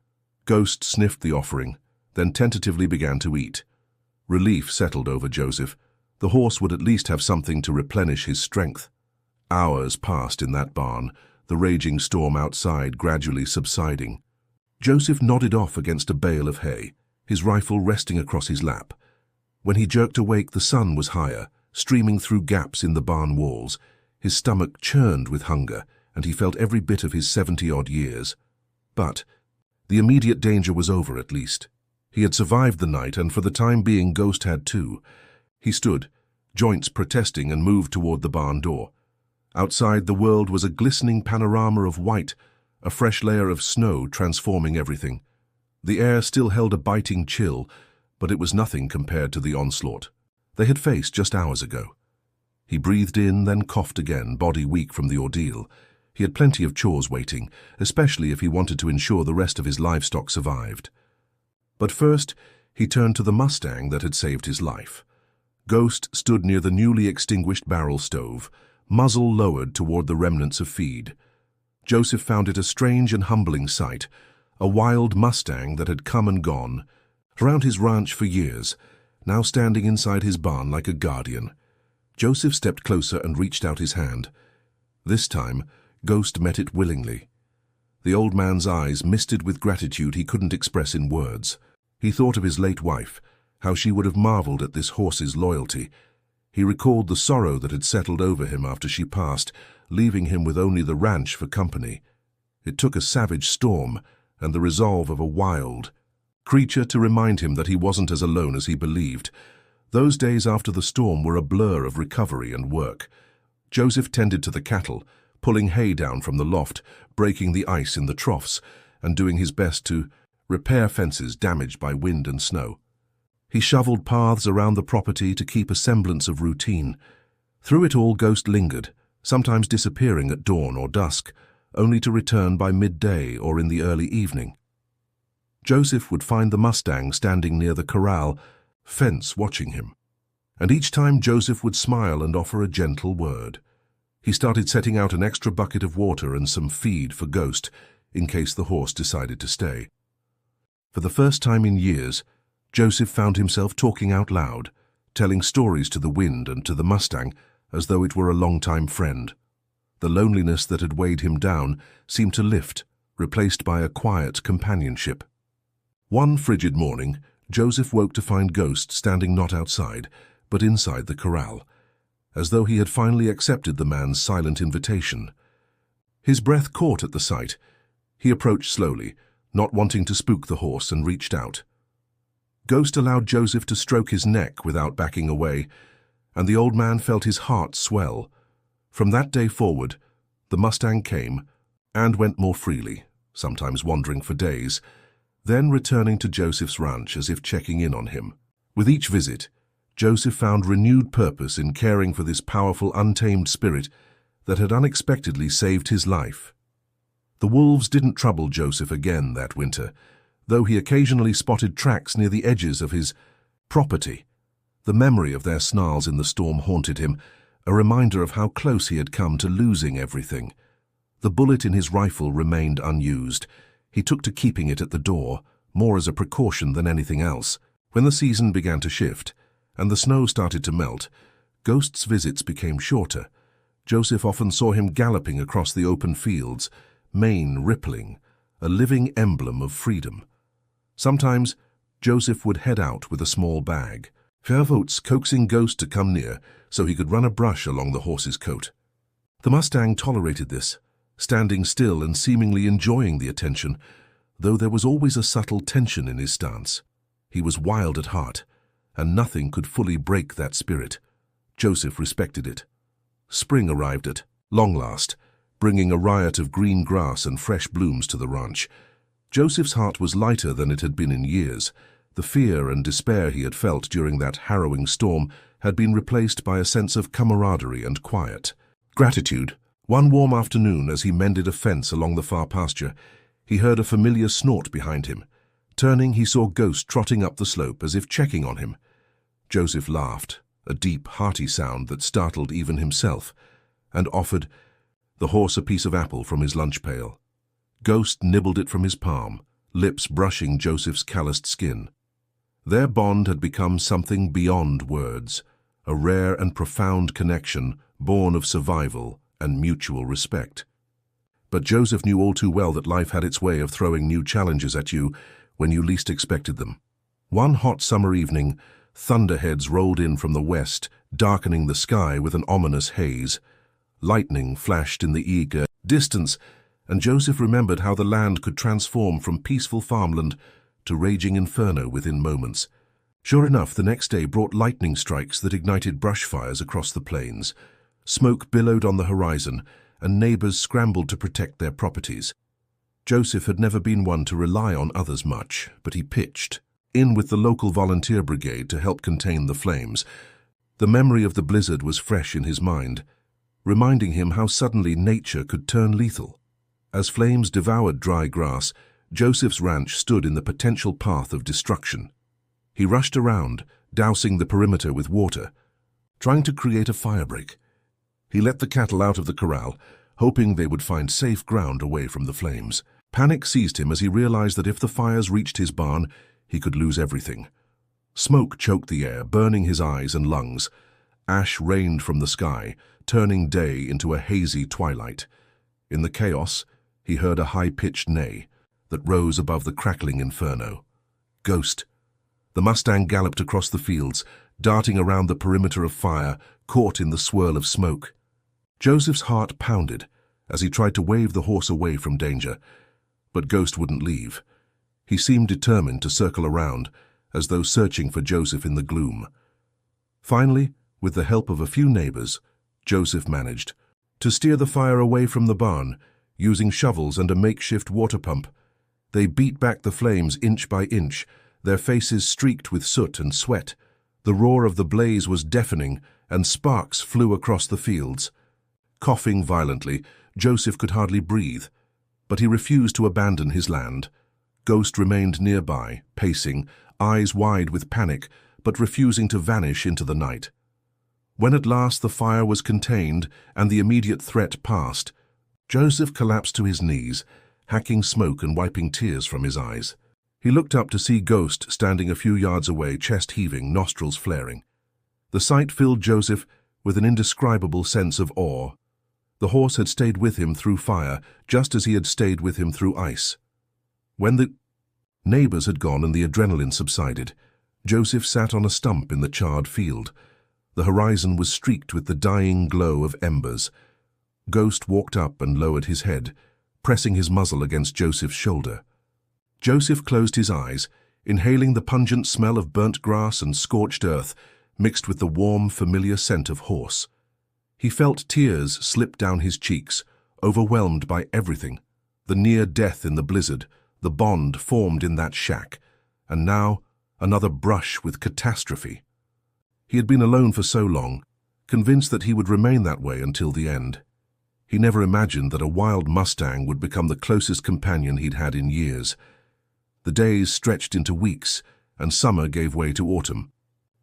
Ghost sniffed the offering, then tentatively began to eat. Relief settled over Joseph. The horse would at least have something to replenish his strength. Hours passed in that barn, the raging storm outside gradually subsiding. Joseph nodded off against a bale of hay, his rifle resting across his lap. When he jerked awake, the sun was higher, streaming through gaps in the barn walls. His stomach churned with hunger, and he felt every bit of his 70-odd years. But the immediate danger was over at least. He had survived the night, and for the time being Ghost had too. He stood, joints protesting, and moved toward the barn door. Outside, the world was a glistening panorama of white, a fresh layer of snow transforming everything. The air still held a biting chill, but it was nothing compared to the onslaught they had faced just hours ago. He breathed in, then coughed again, body weak from the ordeal. He had plenty of chores waiting, especially if he wanted to ensure the rest of his livestock survived. But first, he turned to the Mustang that had saved his life. Ghost stood near the newly extinguished barrel stove, muzzle lowered toward the remnants of feed. Joseph found it a strange and humbling sight, a wild Mustang that had come and gone, around his ranch for years, now standing inside his barn like a guardian. Joseph stepped closer and reached out his hand. This time, Ghost met it willingly. The old man's eyes misted with gratitude he couldn't express in words. He thought of his late wife, how she would have marveled at this horse's loyalty. He recalled the sorrow that had settled over him after she passed, leaving him with only the ranch for company. It took a savage storm and the resolve of a wild creature to remind him that he wasn't as alone as he believed. Those days after the storm were a blur of recovery and work. Joseph tended to the cattle, pulling hay down from the loft, breaking the ice in the troughs, and doing his best to repair fences damaged by wind and snow. He shoveled paths around the property to keep a semblance of routine. Through it all, Ghost lingered, sometimes disappearing at dawn or dusk, only to return by midday or in the early evening. Joseph would find the Mustang standing near the corral fence watching him, and each time Joseph would smile and offer a gentle word. He started setting out an extra bucket of water and some feed for Ghost in case the horse decided to stay. For the first time in years, Joseph found himself talking out loud, telling stories to the wind and to the Mustang as though it were a longtime friend. The loneliness that had weighed him down seemed to lift, replaced by a quiet companionship. One frigid morning, Joseph woke to find Ghost standing not outside, but inside the corral, as though he had finally accepted the man's silent invitation. His breath caught at the sight. He approached slowly, not wanting to spook the horse, and reached out. Ghost allowed Joseph to stroke his neck without backing away, and the old man felt his heart swell. From that day forward, the Mustang came and went more freely, sometimes wandering for days, then returning to Joseph's ranch as if checking in on him. With each visit, Joseph found renewed purpose in caring for this powerful, untamed spirit that had unexpectedly saved his life. The wolves didn't trouble Joseph again that winter, though he occasionally spotted tracks near the edges of his property. The memory of their snarls in the storm haunted him, a reminder of how close he had come to losing everything. The bullet in his rifle remained unused. He took to keeping it at the door, more as a precaution than anything else. When the season began to shift, and the snow started to melt, Ghost's visits became shorter. Joseph often saw him galloping across the open fields, mane rippling, a living emblem of freedom. Sometimes, Joseph would head out with a small bag, Fairvotes coaxing Ghost to come near so he could run a brush along the horse's coat. The Mustang tolerated this, standing still and seemingly enjoying the attention, though there was always a subtle tension in his stance. He was wild at heart, and nothing could fully break that spirit. Joseph respected it. Spring arrived at long last, bringing a riot of green grass and fresh blooms to the ranch. Joseph's heart was lighter than it had been in years. The fear and despair he had felt during that harrowing storm had been replaced by a sense of camaraderie and quiet. Gratitude. One warm afternoon, as he mended a fence along the far pasture, he heard a familiar snort behind him. Turning, he saw Ghost trotting up the slope as if checking on him. Joseph laughed, a deep, hearty sound that startled even himself, and offered the horse a piece of apple from his lunch pail. Ghost nibbled it from his palm, lips brushing Joseph's calloused skin. Their bond had become something beyond words, a rare and profound connection born of survival and mutual respect. But Joseph knew all too well that life had its way of throwing new challenges at you when you least expected them. One hot summer evening, thunderheads rolled in from the west, darkening the sky with an ominous haze. Lightning flashed in the eager distance, and Joseph remembered how the land could transform from peaceful farmland to raging inferno within moments. Sure enough, the next day brought lightning strikes that ignited brush fires across the plains. Smoke billowed on the horizon, and neighbors scrambled to protect their properties. Joseph had never been one to rely on others much, but he pitched in with the local volunteer brigade to help contain the flames. The memory of the blizzard was fresh in his mind, reminding him how suddenly nature could turn lethal. As flames devoured dry grass, Joseph's ranch stood in the potential path of destruction. He rushed around, dousing the perimeter with water, trying to create a firebreak. He let the cattle out of the corral, hoping they would find safe ground away from the flames. Panic seized him as he realized that if the fires reached his barn, he could lose everything. Smoke choked the air, burning his eyes and lungs. Ash rained from the sky, turning day into a hazy twilight. In the chaos, he heard a high-pitched neigh that rose above the crackling inferno. Ghost. The Mustang galloped across the fields, darting around the perimeter of fire, caught in the swirl of smoke. Joseph's heart pounded as he tried to wave the horse away from danger, but Ghost wouldn't leave. He seemed determined to circle around, as though searching for Joseph in the gloom. Finally, with the help of a few neighbors, Joseph managed to steer the fire away from the barn, using shovels and a makeshift water pump. They beat back the flames inch by inch, their faces streaked with soot and sweat. The roar of the blaze was deafening, and sparks flew across the fields. Coughing violently, Joseph could hardly breathe, but he refused to abandon his land. Ghost remained nearby, pacing, eyes wide with panic, but refusing to vanish into the night. When at last the fire was contained and the immediate threat passed, Joseph collapsed to his knees, hacking smoke and wiping tears from his eyes. He looked up to see Ghost standing a few yards away, chest heaving, nostrils flaring. The sight filled Joseph with an indescribable sense of awe. The horse had stayed with him through fire, just as he had stayed with him through ice. When the neighbors had gone and the adrenaline subsided, Joseph sat on a stump in the charred field. The horizon was streaked with the dying glow of embers. Ghost walked up and lowered his head, pressing his muzzle against Joseph's shoulder. Joseph closed his eyes, inhaling the pungent smell of burnt grass and scorched earth, mixed with the warm, familiar scent of horse. He felt tears slip down his cheeks, overwhelmed by everything. The near death in the blizzard, the bond formed in that shack, and now another brush with catastrophe. He had been alone for so long, convinced that he would remain that way until the end. He never imagined that a wild Mustang would become the closest companion he'd had in years. The days stretched into weeks, and summer gave way to autumn.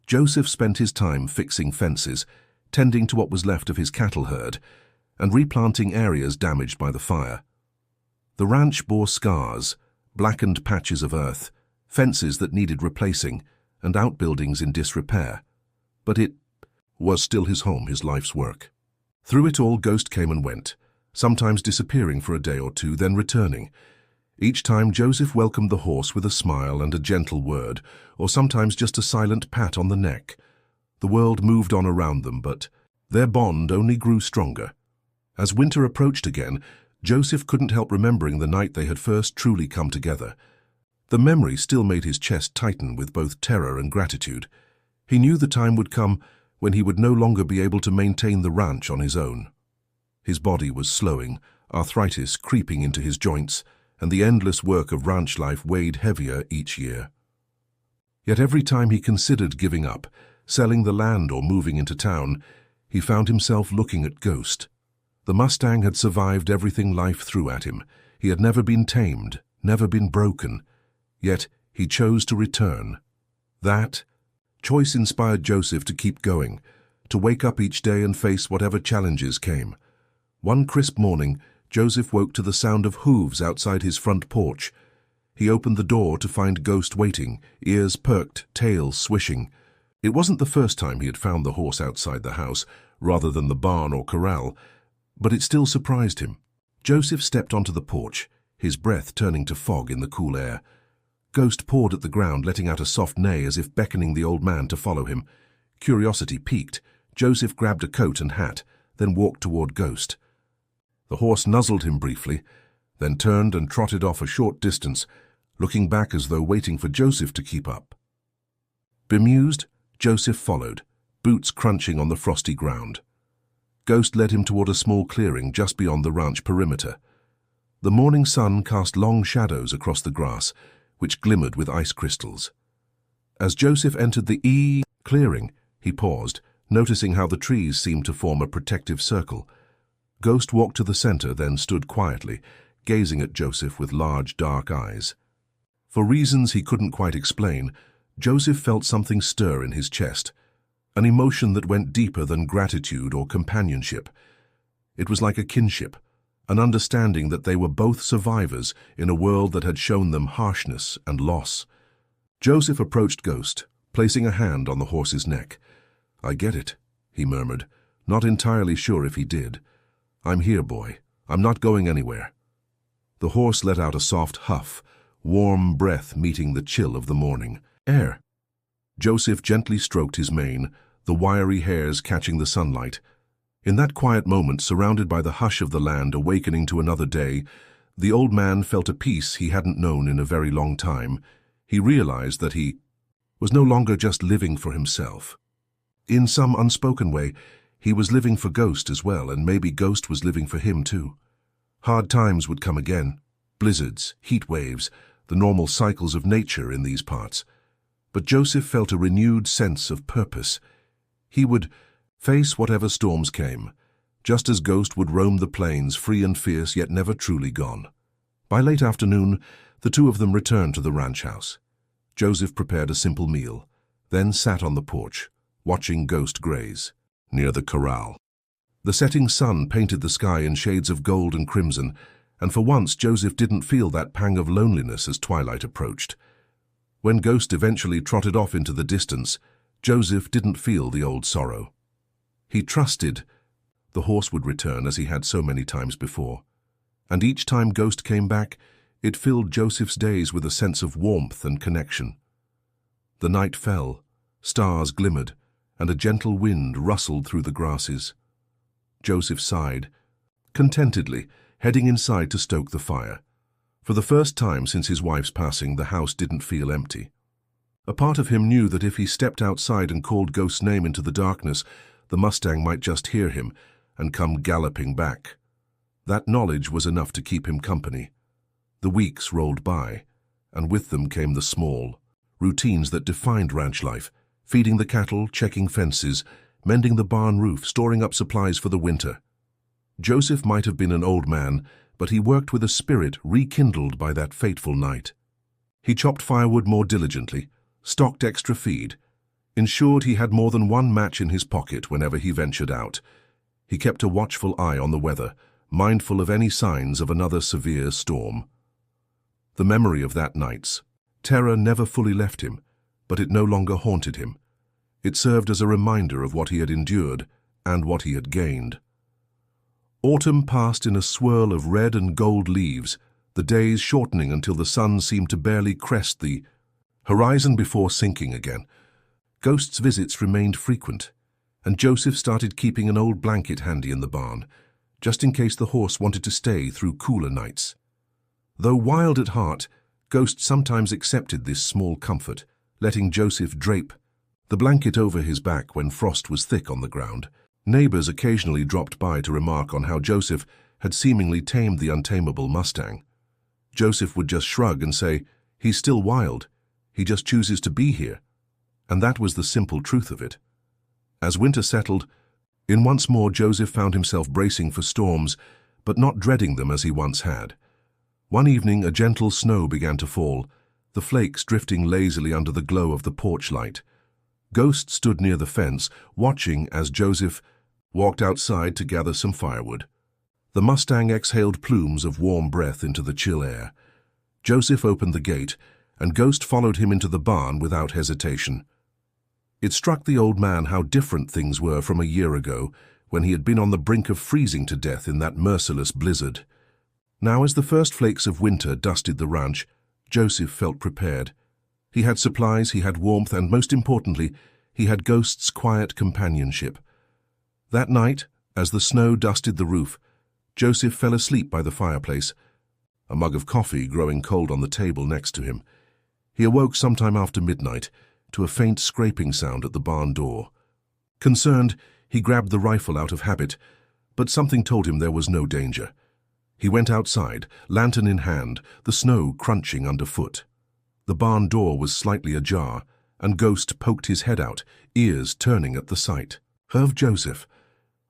Joseph spent his time fixing fences, tending to what was left of his cattle herd, and replanting areas damaged by the fire. The ranch bore scars, blackened patches of earth, fences that needed replacing, and outbuildings in disrepair. But it was still his home, his life's work. Through it all, Ghost came and went, sometimes disappearing for a day or two, then returning. Each time Joseph welcomed the horse with a smile and a gentle word, or sometimes just a silent pat on the neck. The world moved on around them, but their bond only grew stronger. As winter approached again, Joseph couldn't help remembering the night they had first truly come together. The memory still made his chest tighten with both terror and gratitude. He knew the time would come when he would no longer be able to maintain the ranch on his own. His body was slowing, arthritis creeping into his joints, and the endless work of ranch life weighed heavier each year. Yet every time he considered giving up, selling the land or moving into town, he found himself looking at Ghost. The Mustang had survived everything life threw at him. He had never been tamed, never been broken. Yet he chose to return. That choice inspired Joseph to keep going, to wake up each day and face whatever challenges came. One crisp morning, Joseph woke to the sound of hooves outside his front porch. He opened the door to find Ghost waiting, ears perked, tail swishing. It wasn't the first time he had found the horse outside the house, rather than the barn or corral, but it still surprised him. Joseph stepped onto the porch, his breath turning to fog in the cool air. Ghost pawed at the ground, letting out a soft neigh as if beckoning the old man to follow him. Curiosity piqued, Joseph grabbed a coat and hat, then walked toward Ghost. The horse nuzzled him briefly, then turned and trotted off a short distance, looking back as though waiting for Joseph to keep up. Bemused, Joseph followed, boots crunching on the frosty ground. Ghost led him toward a small clearing just beyond the ranch perimeter. The morning sun cast long shadows across the grass, which glimmered with ice crystals. As Joseph entered the clearing, he paused, noticing how the trees seemed to form a protective circle. Ghost walked to the center, then stood quietly, gazing at Joseph with large, dark eyes. For reasons he couldn't quite explain, Joseph felt something stir in his chest, an emotion that went deeper than gratitude or companionship. It was like a kinship, an understanding that they were both survivors in a world that had shown them harshness and loss. Joseph approached Ghost, placing a hand on the horse's neck. "I get it," he murmured, not entirely sure if he did. "I'm here, boy. I'm not going anywhere." The horse let out a soft huff, warm breath meeting the chill of the morning air. Joseph gently stroked his mane, the wiry hairs catching the sunlight. In that quiet moment, surrounded by the hush of the land awakening to another day, the old man felt a peace he hadn't known in a very long time. He realized that he was no longer just living for himself. In some unspoken way, he was living for Ghost as well, and maybe Ghost was living for him too. Hard times would come again, blizzards, heat waves, the normal cycles of nature in these parts. But Joseph felt a renewed sense of purpose. He would face whatever storms came, just as Ghost would roam the plains, free and fierce, yet never truly gone. By late afternoon, the two of them returned to the ranch house. Joseph prepared a simple meal, then sat on the porch, watching Ghost graze near the corral. The setting sun painted the sky in shades of gold and crimson, and for once Joseph didn't feel that pang of loneliness as twilight approached. When Ghost eventually trotted off into the distance, Joseph didn't feel the old sorrow. He trusted the horse would return as he had so many times before. And each time Ghost came back, it filled Joseph's days with a sense of warmth and connection. The night fell, stars glimmered, and a gentle wind rustled through the grasses. Joseph sighed, contentedly, heading inside to stoke the fire. For the first time since his wife's passing, the house didn't feel empty. A part of him knew that if he stepped outside and called Ghost's name into the darkness, the Mustang might just hear him and come galloping back. That knowledge was enough to keep him company. The weeks rolled by, and with them came the small routines that defined ranch life: feeding the cattle, checking fences, mending the barn roof, storing up supplies for the winter. Joseph might have been an old man, but he worked with a spirit rekindled by that fateful night. He chopped firewood more diligently, stocked extra feed, ensured he had more than one match in his pocket whenever he ventured out. He kept a watchful eye on the weather, mindful of any signs of another severe storm. The memory of that night's terror never fully left him, but it no longer haunted him. It served as a reminder of what he had endured and what he had gained. Autumn passed in a swirl of red and gold leaves, the days shortening until the sun seemed to barely crest the horizon before sinking again. Ghost's visits remained frequent, and Joseph started keeping an old blanket handy in the barn, just in case the horse wanted to stay through cooler nights. Though wild at heart, Ghost sometimes accepted this small comfort, letting Joseph drape the blanket over his back when frost was thick on the ground. Neighbors occasionally dropped by to remark on how Joseph had seemingly tamed the untamable Mustang. Joseph would just shrug and say, "He's still wild. He just chooses to be here." And that was the simple truth of it. As winter settled in once more, Joseph found himself bracing for storms, but not dreading them as he once had. One evening, a gentle snow began to fall, the flakes drifting lazily under the glow of the porch light. Ghost stood near the fence, watching as Joseph walked outside to gather some firewood. The Mustang exhaled plumes of warm breath into the chill air. Joseph opened the gate, and Ghost followed him into the barn without hesitation. It struck the old man how different things were from a year ago, when he had been on the brink of freezing to death in that merciless blizzard. Now, as the first flakes of winter dusted the ranch, Joseph felt prepared. He had supplies, he had warmth, and most importantly, he had Ghost's quiet companionship. That night, as the snow dusted the roof, Joseph fell asleep by the fireplace, a mug of coffee growing cold on the table next to him. He awoke sometime after midnight to a faint scraping sound at the barn door. Concerned, he grabbed the rifle out of habit, but something told him there was no danger. He went outside, lantern in hand, the snow crunching underfoot. The barn door was slightly ajar, and Ghost poked his head out, ears turning at the sight. Herv Joseph.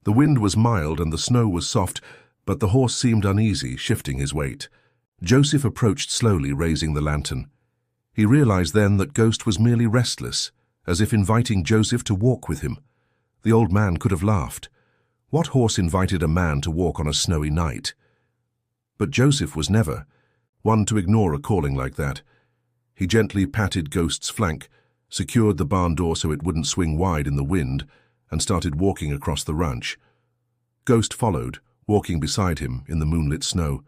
The wind was mild and the snow was soft, but the horse seemed uneasy, shifting his weight. Joseph approached slowly, raising the lantern. He realized then that Ghost was merely restless, as if inviting Joseph to walk with him. The old man could have laughed. What horse invited a man to walk on a snowy night? But Joseph was never one to ignore a calling like that. He gently patted Ghost's flank, secured the barn door so it wouldn't swing wide in the wind, and started walking across the ranch. Ghost followed, walking beside him in the moonlit snow.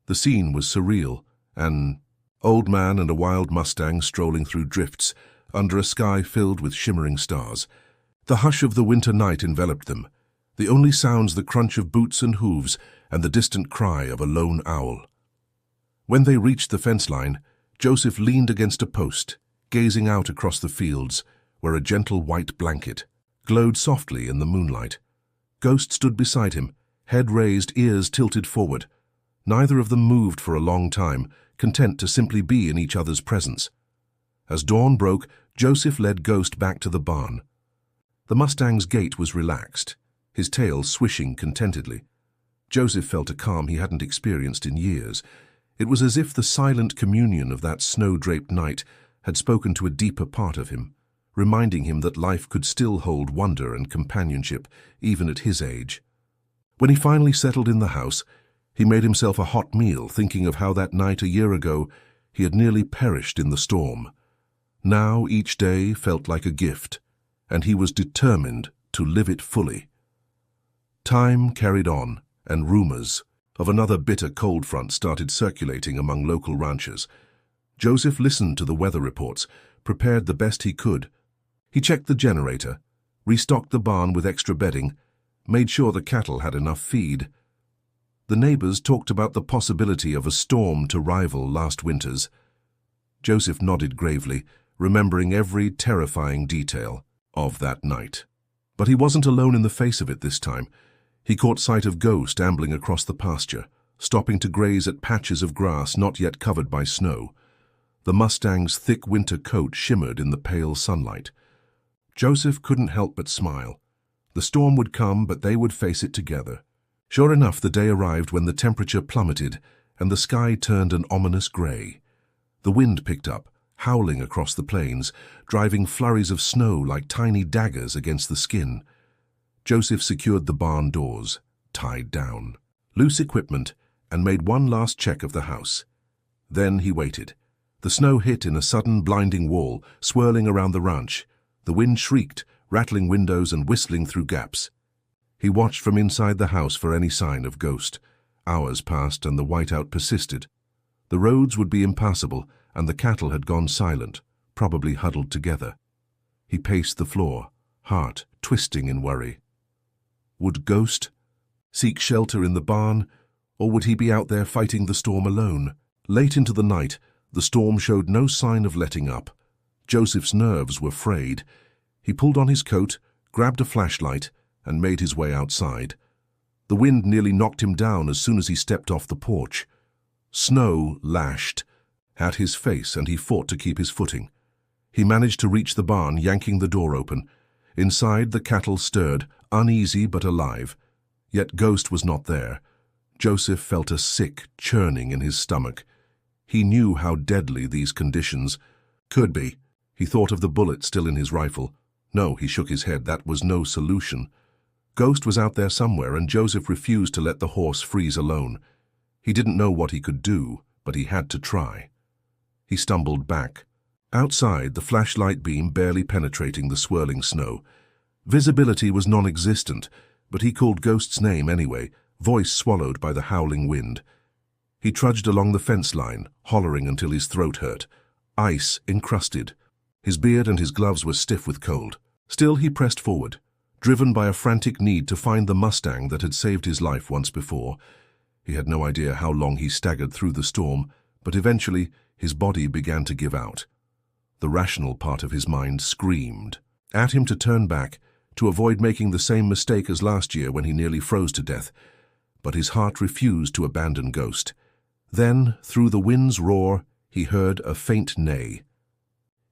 The scene was surreal, an old man and a wild Mustang strolling through drifts under a sky filled with shimmering stars. The hush of the winter night enveloped them, the only sounds the crunch of boots and hooves and the distant cry of a lone owl. When they reached the fence line, Joseph leaned against a post, gazing out across the fields where a gentle white blanket glowed softly in the moonlight. Ghost stood beside him, head raised, ears tilted forward. Neither of them moved for a long time, content to simply be in each other's presence. As dawn broke, Joseph led Ghost back to the barn. The Mustang's gait was relaxed, his tail swishing contentedly. Joseph felt a calm he hadn't experienced in years. It was as if the silent communion of that snow-draped night had spoken to a deeper part of him, reminding him that life could still hold wonder and companionship, even at his age. When he finally settled in the house, he made himself a hot meal, thinking of how that night a year ago he had nearly perished in the storm. Now each day felt like a gift, and he was determined to live it fully. Time carried on, and rumors of another bitter cold front started circulating among local ranchers. Joseph listened to the weather reports, prepared the best he could. He checked the generator, restocked the barn with extra bedding, made sure the cattle had enough feed. The neighbors talked about the possibility of a storm to rival last winter's. Joseph nodded gravely, remembering every terrifying detail of that night. But he wasn't alone in the face of it this time. He caught sight of Ghost ambling across the pasture, stopping to graze at patches of grass not yet covered by snow. The Mustang's thick winter coat shimmered in the pale sunlight. Joseph couldn't help but smile. The storm would come, but they would face it together. Sure enough, the day arrived when the temperature plummeted and the sky turned an ominous gray. The wind picked up, howling across the plains, driving flurries of snow like tiny daggers against the skin. Joseph secured the barn doors, tied down loose equipment, and made one last check of the house. Then he waited. The snow hit in a sudden blinding wall, swirling around the ranch. The wind shrieked, rattling windows and whistling through gaps. He watched from inside the house for any sign of Ghost. Hours passed and the whiteout persisted. The roads would be impassable, and the cattle had gone silent, probably huddled together. He paced the floor, heart twisting in worry. Would Ghost seek shelter in the barn, or would he be out there fighting the storm alone? Late into the night, the storm showed no sign of letting up. Joseph's nerves were frayed. He pulled on his coat, grabbed a flashlight, and made his way outside. The wind nearly knocked him down as soon as he stepped off the porch. Snow lashed at his face, and he fought to keep his footing. He managed to reach the barn, yanking the door open. Inside, the cattle stirred, uneasy but alive. Yet Ghost was not there. Joseph felt a sick churning in his stomach. He knew how deadly these conditions could be. He thought of the bullet still in his rifle. No, he shook his head. That was no solution. Ghost was out there somewhere, and Joseph refused to let the horse freeze alone. He didn't know what he could do, but he had to try. He stumbled back. Outside, the flashlight beam barely penetrating the swirling snow. Visibility was non-existent, but he called Ghost's name anyway, voice swallowed by the howling wind. He trudged along the fence line, hollering until his throat hurt. Ice encrusted. His beard and his gloves were stiff with cold. Still he pressed forward, driven by a frantic need to find the Mustang that had saved his life once before. He had no idea how long he staggered through the storm, but eventually his body began to give out. The rational part of his mind screamed at him to turn back, to avoid making the same mistake as last year when he nearly froze to death. But his heart refused to abandon Ghost. Then, through the wind's roar, he heard a faint neigh.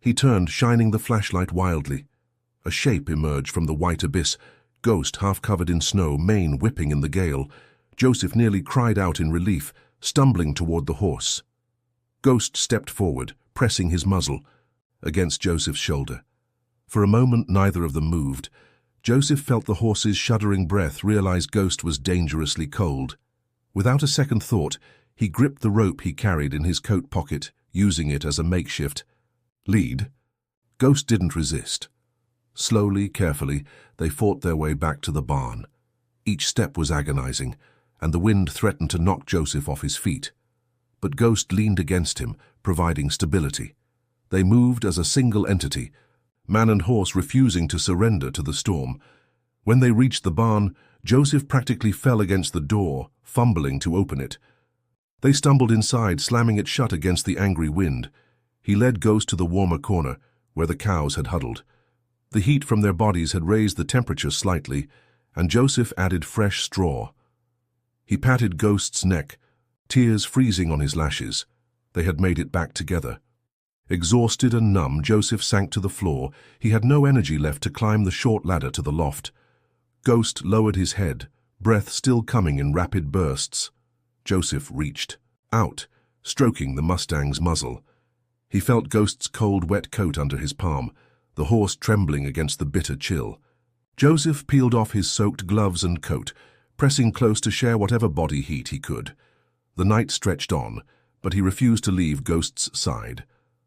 He turned, shining the flashlight wildly. A shape emerged from the white abyss, Ghost half covered in snow, mane whipping in the gale. Joseph nearly cried out in relief, stumbling toward the horse. Ghost stepped forward, pressing his muzzle against Joseph's shoulder. For a moment neither of them moved. Joseph felt the horse's shuddering breath, realized Ghost was dangerously cold. Without a second thought, he gripped the rope he carried in his coat pocket, using it as a makeshift lead. Ghost didn't resist. Slowly, carefully, they fought their way back to the barn. Each step was agonizing, and the wind threatened to knock Joseph off his feet. But Ghost leaned against him, providing stability. They moved as a single entity, man and horse refusing to surrender to the storm. When they reached the barn, Joseph practically fell against the door, fumbling to open it. They stumbled inside, slamming it shut against the angry wind. He led Ghost to the warmer corner, where the cows had huddled. The heat from their bodies had raised the temperature slightly, and Joseph added fresh straw. He patted Ghost's neck, tears freezing on his lashes. They had made it back together. Exhausted and numb, Joseph sank to the floor. He had no energy left to climb the short ladder to the loft. Ghost lowered his head, breath still coming in rapid bursts. Joseph reached out, stroking the Mustang's muzzle. He felt Ghost's cold, wet coat under his palm, the horse trembling against the bitter chill. Joseph peeled off his soaked gloves and coat, pressing close to share whatever body heat he could. The night stretched on, but he refused to leave Ghost's side.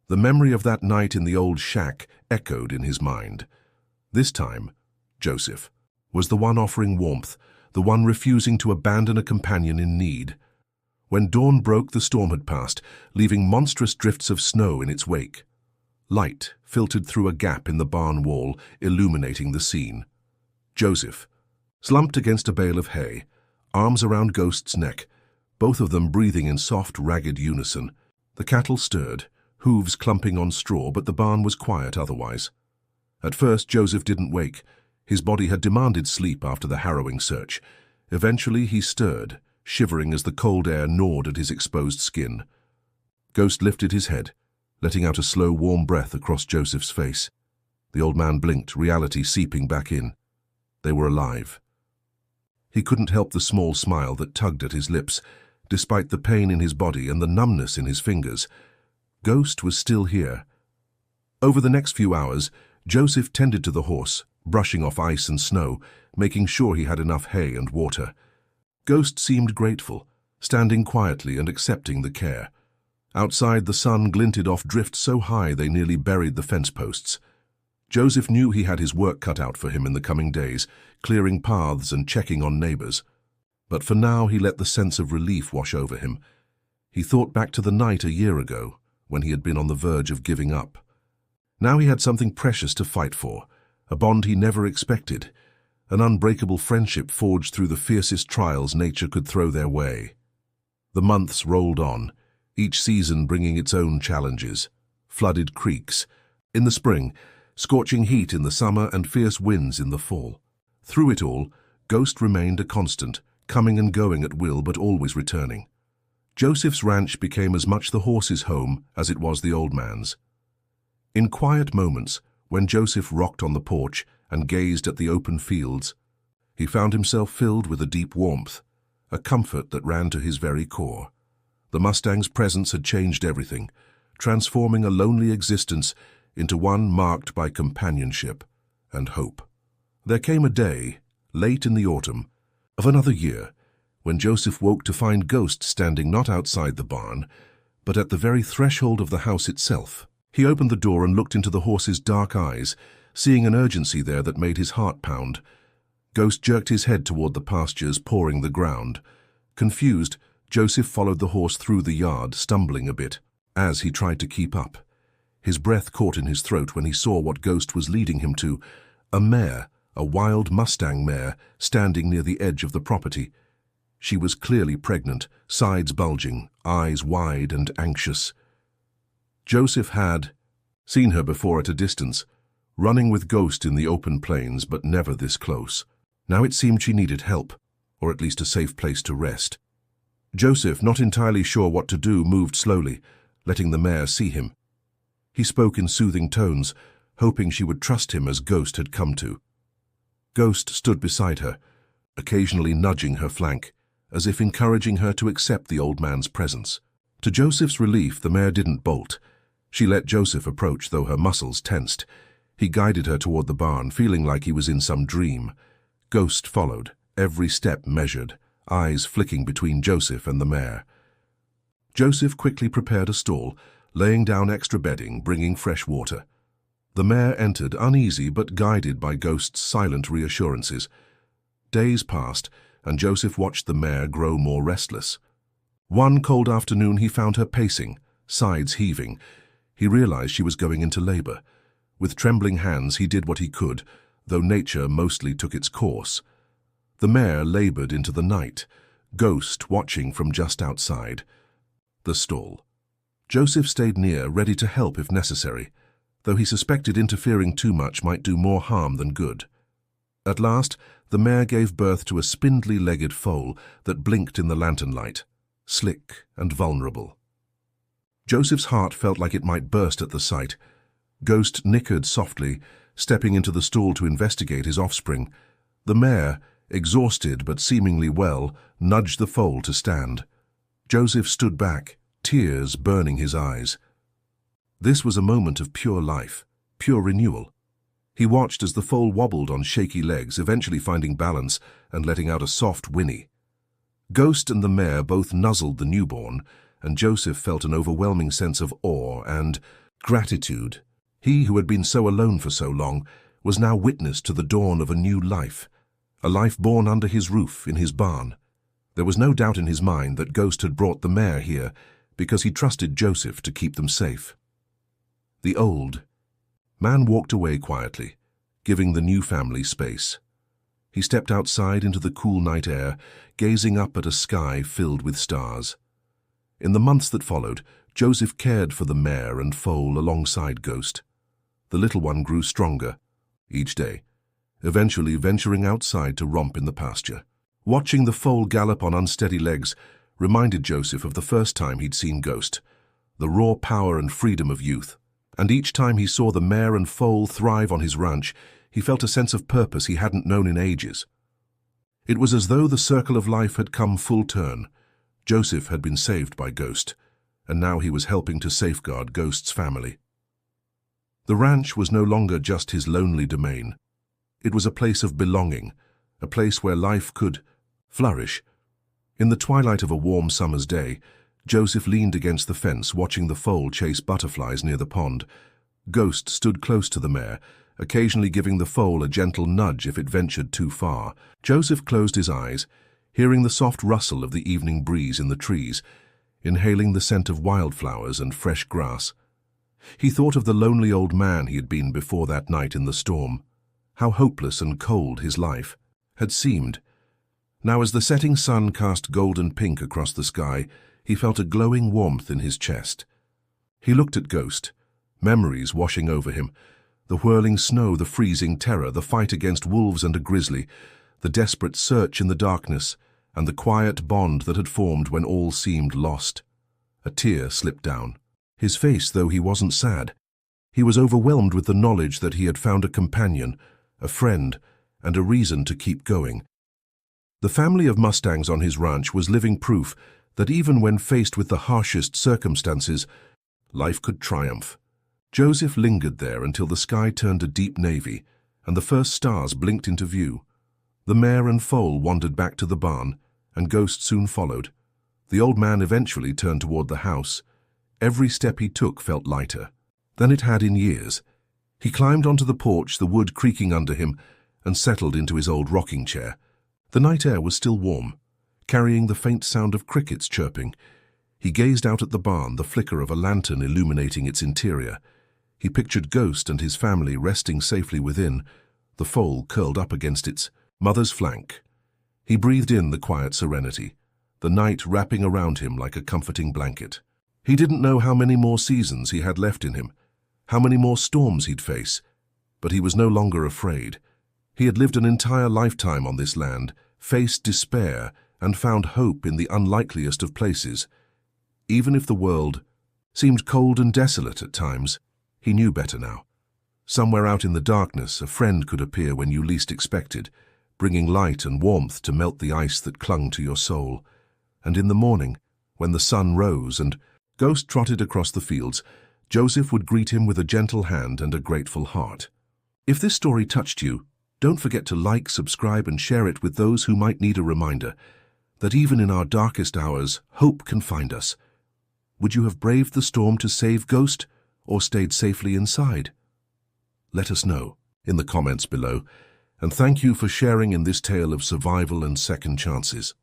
The memory of that night in the old shack echoed in his mind. This time, Joseph was the one offering warmth, the one refusing to abandon a companion in need. When dawn broke, the storm had passed, leaving monstrous drifts of snow in its wake. Light filtered through a gap in the barn wall, illuminating the scene. Joseph, slumped against a bale of hay, arms around Ghost's neck, both of them breathing in soft, ragged unison. The cattle stirred, hooves clumping on straw, but the barn was quiet otherwise. At first, Joseph didn't wake. His body had demanded sleep after the harrowing search. Eventually, he stirred, shivering as the cold air gnawed at his exposed skin. Ghost lifted his head, letting out a slow, warm breath across Joseph's face. The old man blinked, reality seeping back in. They were alive. He couldn't help the small smile that tugged at his lips, despite the pain in his body and the numbness in his fingers. Ghost was still here. Over the next few hours, Joseph tended to the horse, brushing off ice and snow, making sure he had enough hay and water. Ghost seemed grateful, standing quietly and accepting the care. Outside, the sun glinted off drifts so high they nearly buried the fence posts. Joseph knew he had his work cut out for him in the coming days, clearing paths and checking on neighbors. But for now, he let the sense of relief wash over him. He thought back to the night a year ago, when he had been on the verge of giving up. Now he had something precious to fight for, a bond he never expected, an unbreakable friendship forged through the fiercest trials nature could throw their way. The months rolled on, each season bringing its own challenges. Flooded creeks in the spring, scorching heat in the summer, and fierce winds in the fall. Through it all, Ghost remained a constant, coming and going at will but always returning. Joseph's ranch became as much the horse's home as it was the old man's. In quiet moments, when Joseph rocked on the porch and gazed at the open fields, he found himself filled with a deep warmth, a comfort that ran to his very core. The Mustang's presence had changed everything, transforming a lonely existence into one marked by companionship and hope. There came a day, late in the autumn, of another year, when Joseph woke to find Ghost standing not outside the barn, but at the very threshold of the house itself. He opened the door and looked into the horse's dark eyes, seeing an urgency there that made his heart pound. Ghost jerked his head toward the pastures, pawing the ground. Confused, Joseph followed the horse through the yard, stumbling a bit, as he tried to keep up. His breath caught in his throat when he saw what Ghost was leading him to, a mare, a wild Mustang mare, standing near the edge of the property. She was clearly pregnant, sides bulging, eyes wide and anxious. Joseph had seen her before at a distance, running with Ghost in the open plains, but never this close. Now it seemed she needed help, or at least a safe place to rest. Joseph, not entirely sure what to do, moved slowly, letting the mare see him. He spoke in soothing tones, hoping she would trust him as Ghost had come to. Ghost stood beside her, occasionally nudging her flank, as if encouraging her to accept the old man's presence. To Joseph's relief, the mare didn't bolt. She let Joseph approach, though her muscles tensed. He guided her toward the barn, feeling like he was in some dream. Ghost followed, every step measured, eyes flicking between Joseph and the mare. Joseph quickly prepared a stall, laying down extra bedding, bringing fresh water. The mare entered, uneasy but guided by Ghost's silent reassurances. Days passed, and Joseph watched the mare grow more restless. One cold afternoon he found her pacing, sides heaving. He realized she was going into labor. With trembling hands he did what he could, though nature mostly took its course. The mare labored into the night, Ghost watching from just outside the stall. Joseph stayed near, ready to help if necessary, though he suspected interfering too much might do more harm than good. At last, the mare gave birth to a spindly-legged foal that blinked in the lantern light, slick and vulnerable. Joseph's heart felt like it might burst at the sight. Ghost nickered softly, stepping into the stall to investigate his offspring. The mare, exhausted but seemingly well, nudged the foal to stand. Joseph stood back, tears burning his eyes. This was a moment of pure life, pure renewal. He watched as the foal wobbled on shaky legs, eventually finding balance and letting out a soft whinny. Ghost and the mare both nuzzled the newborn, and Joseph felt an overwhelming sense of awe and gratitude. He, who had been so alone for so long, was now witness to the dawn of a new life, a life born under his roof, in his barn. There was no doubt in his mind that Ghost had brought the mare here because he trusted Joseph to keep them safe. The old man walked away quietly, giving the new family space. He stepped outside into the cool night air, gazing up at a sky filled with stars. In the months that followed, Joseph cared for the mare and foal alongside Ghost. The little one grew stronger each day, eventually venturing outside to romp in the pasture. Watching the foal gallop on unsteady legs reminded Joseph of the first time he'd seen Ghost, the raw power and freedom of youth. And each time he saw the mare and foal thrive on his ranch, he felt a sense of purpose he hadn't known in ages. It was as though the circle of life had come full turn. Joseph had been saved by Ghost, and now he was helping to safeguard Ghost's family. The ranch was no longer just his lonely domain. It was a place of belonging, a place where life could flourish. In the twilight of a warm summer's day, Joseph leaned against the fence, watching the foal chase butterflies near the pond. Ghost stood close to the mare, occasionally giving the foal a gentle nudge if it ventured too far. Joseph closed his eyes, hearing the soft rustle of the evening breeze in the trees, inhaling the scent of wildflowers and fresh grass. He thought of the lonely old man he had been before that night in the storm, how hopeless and cold his life had seemed. Now, as the setting sun cast golden pink across the sky, he felt a glowing warmth in his chest. He looked at Ghost, memories washing over him, the whirling snow, the freezing terror, the fight against wolves and a grizzly, the desperate search in the darkness, and the quiet bond that had formed when all seemed lost. A tear slipped down his face, though he wasn't sad. He was overwhelmed with the knowledge that he had found a companion, a friend, and a reason to keep going. The family of Mustangs on his ranch was living proof that even when faced with the harshest circumstances, life could triumph. Joseph lingered there until the sky turned a deep navy and the first stars blinked into view. The mare and foal wandered back to the barn, and Ghost soon followed. The old man eventually turned toward the house. Every step he took felt lighter than it had in years. He climbed onto the porch, the wood creaking under him, and settled into his old rocking chair. The night air was still warm, carrying the faint sound of crickets chirping. He gazed out at the barn, the flicker of a lantern illuminating its interior. He pictured Ghost and his family resting safely within, the foal curled up against its mother's flank. He breathed in the quiet serenity, the night wrapping around him like a comforting blanket. He didn't know how many more seasons he had left in him, how many more storms he'd face, but he was no longer afraid. He had lived an entire lifetime on this land, faced despair, and found hope in the unlikeliest of places. Even if the world seemed cold and desolate at times, he knew better now. Somewhere out in the darkness, a friend could appear when you least expected, bringing light and warmth to melt the ice that clung to your soul. And in the morning, when the sun rose and Ghost trotted across the fields, Joseph would greet him with a gentle hand and a grateful heart. If this story touched you, don't forget to like, subscribe, and share it with those who might need a reminder that even in our darkest hours, hope can find us. Would you have braved the storm to save Ghost, or stayed safely inside? Let us know in the comments below, and thank you for sharing in this tale of survival and second chances.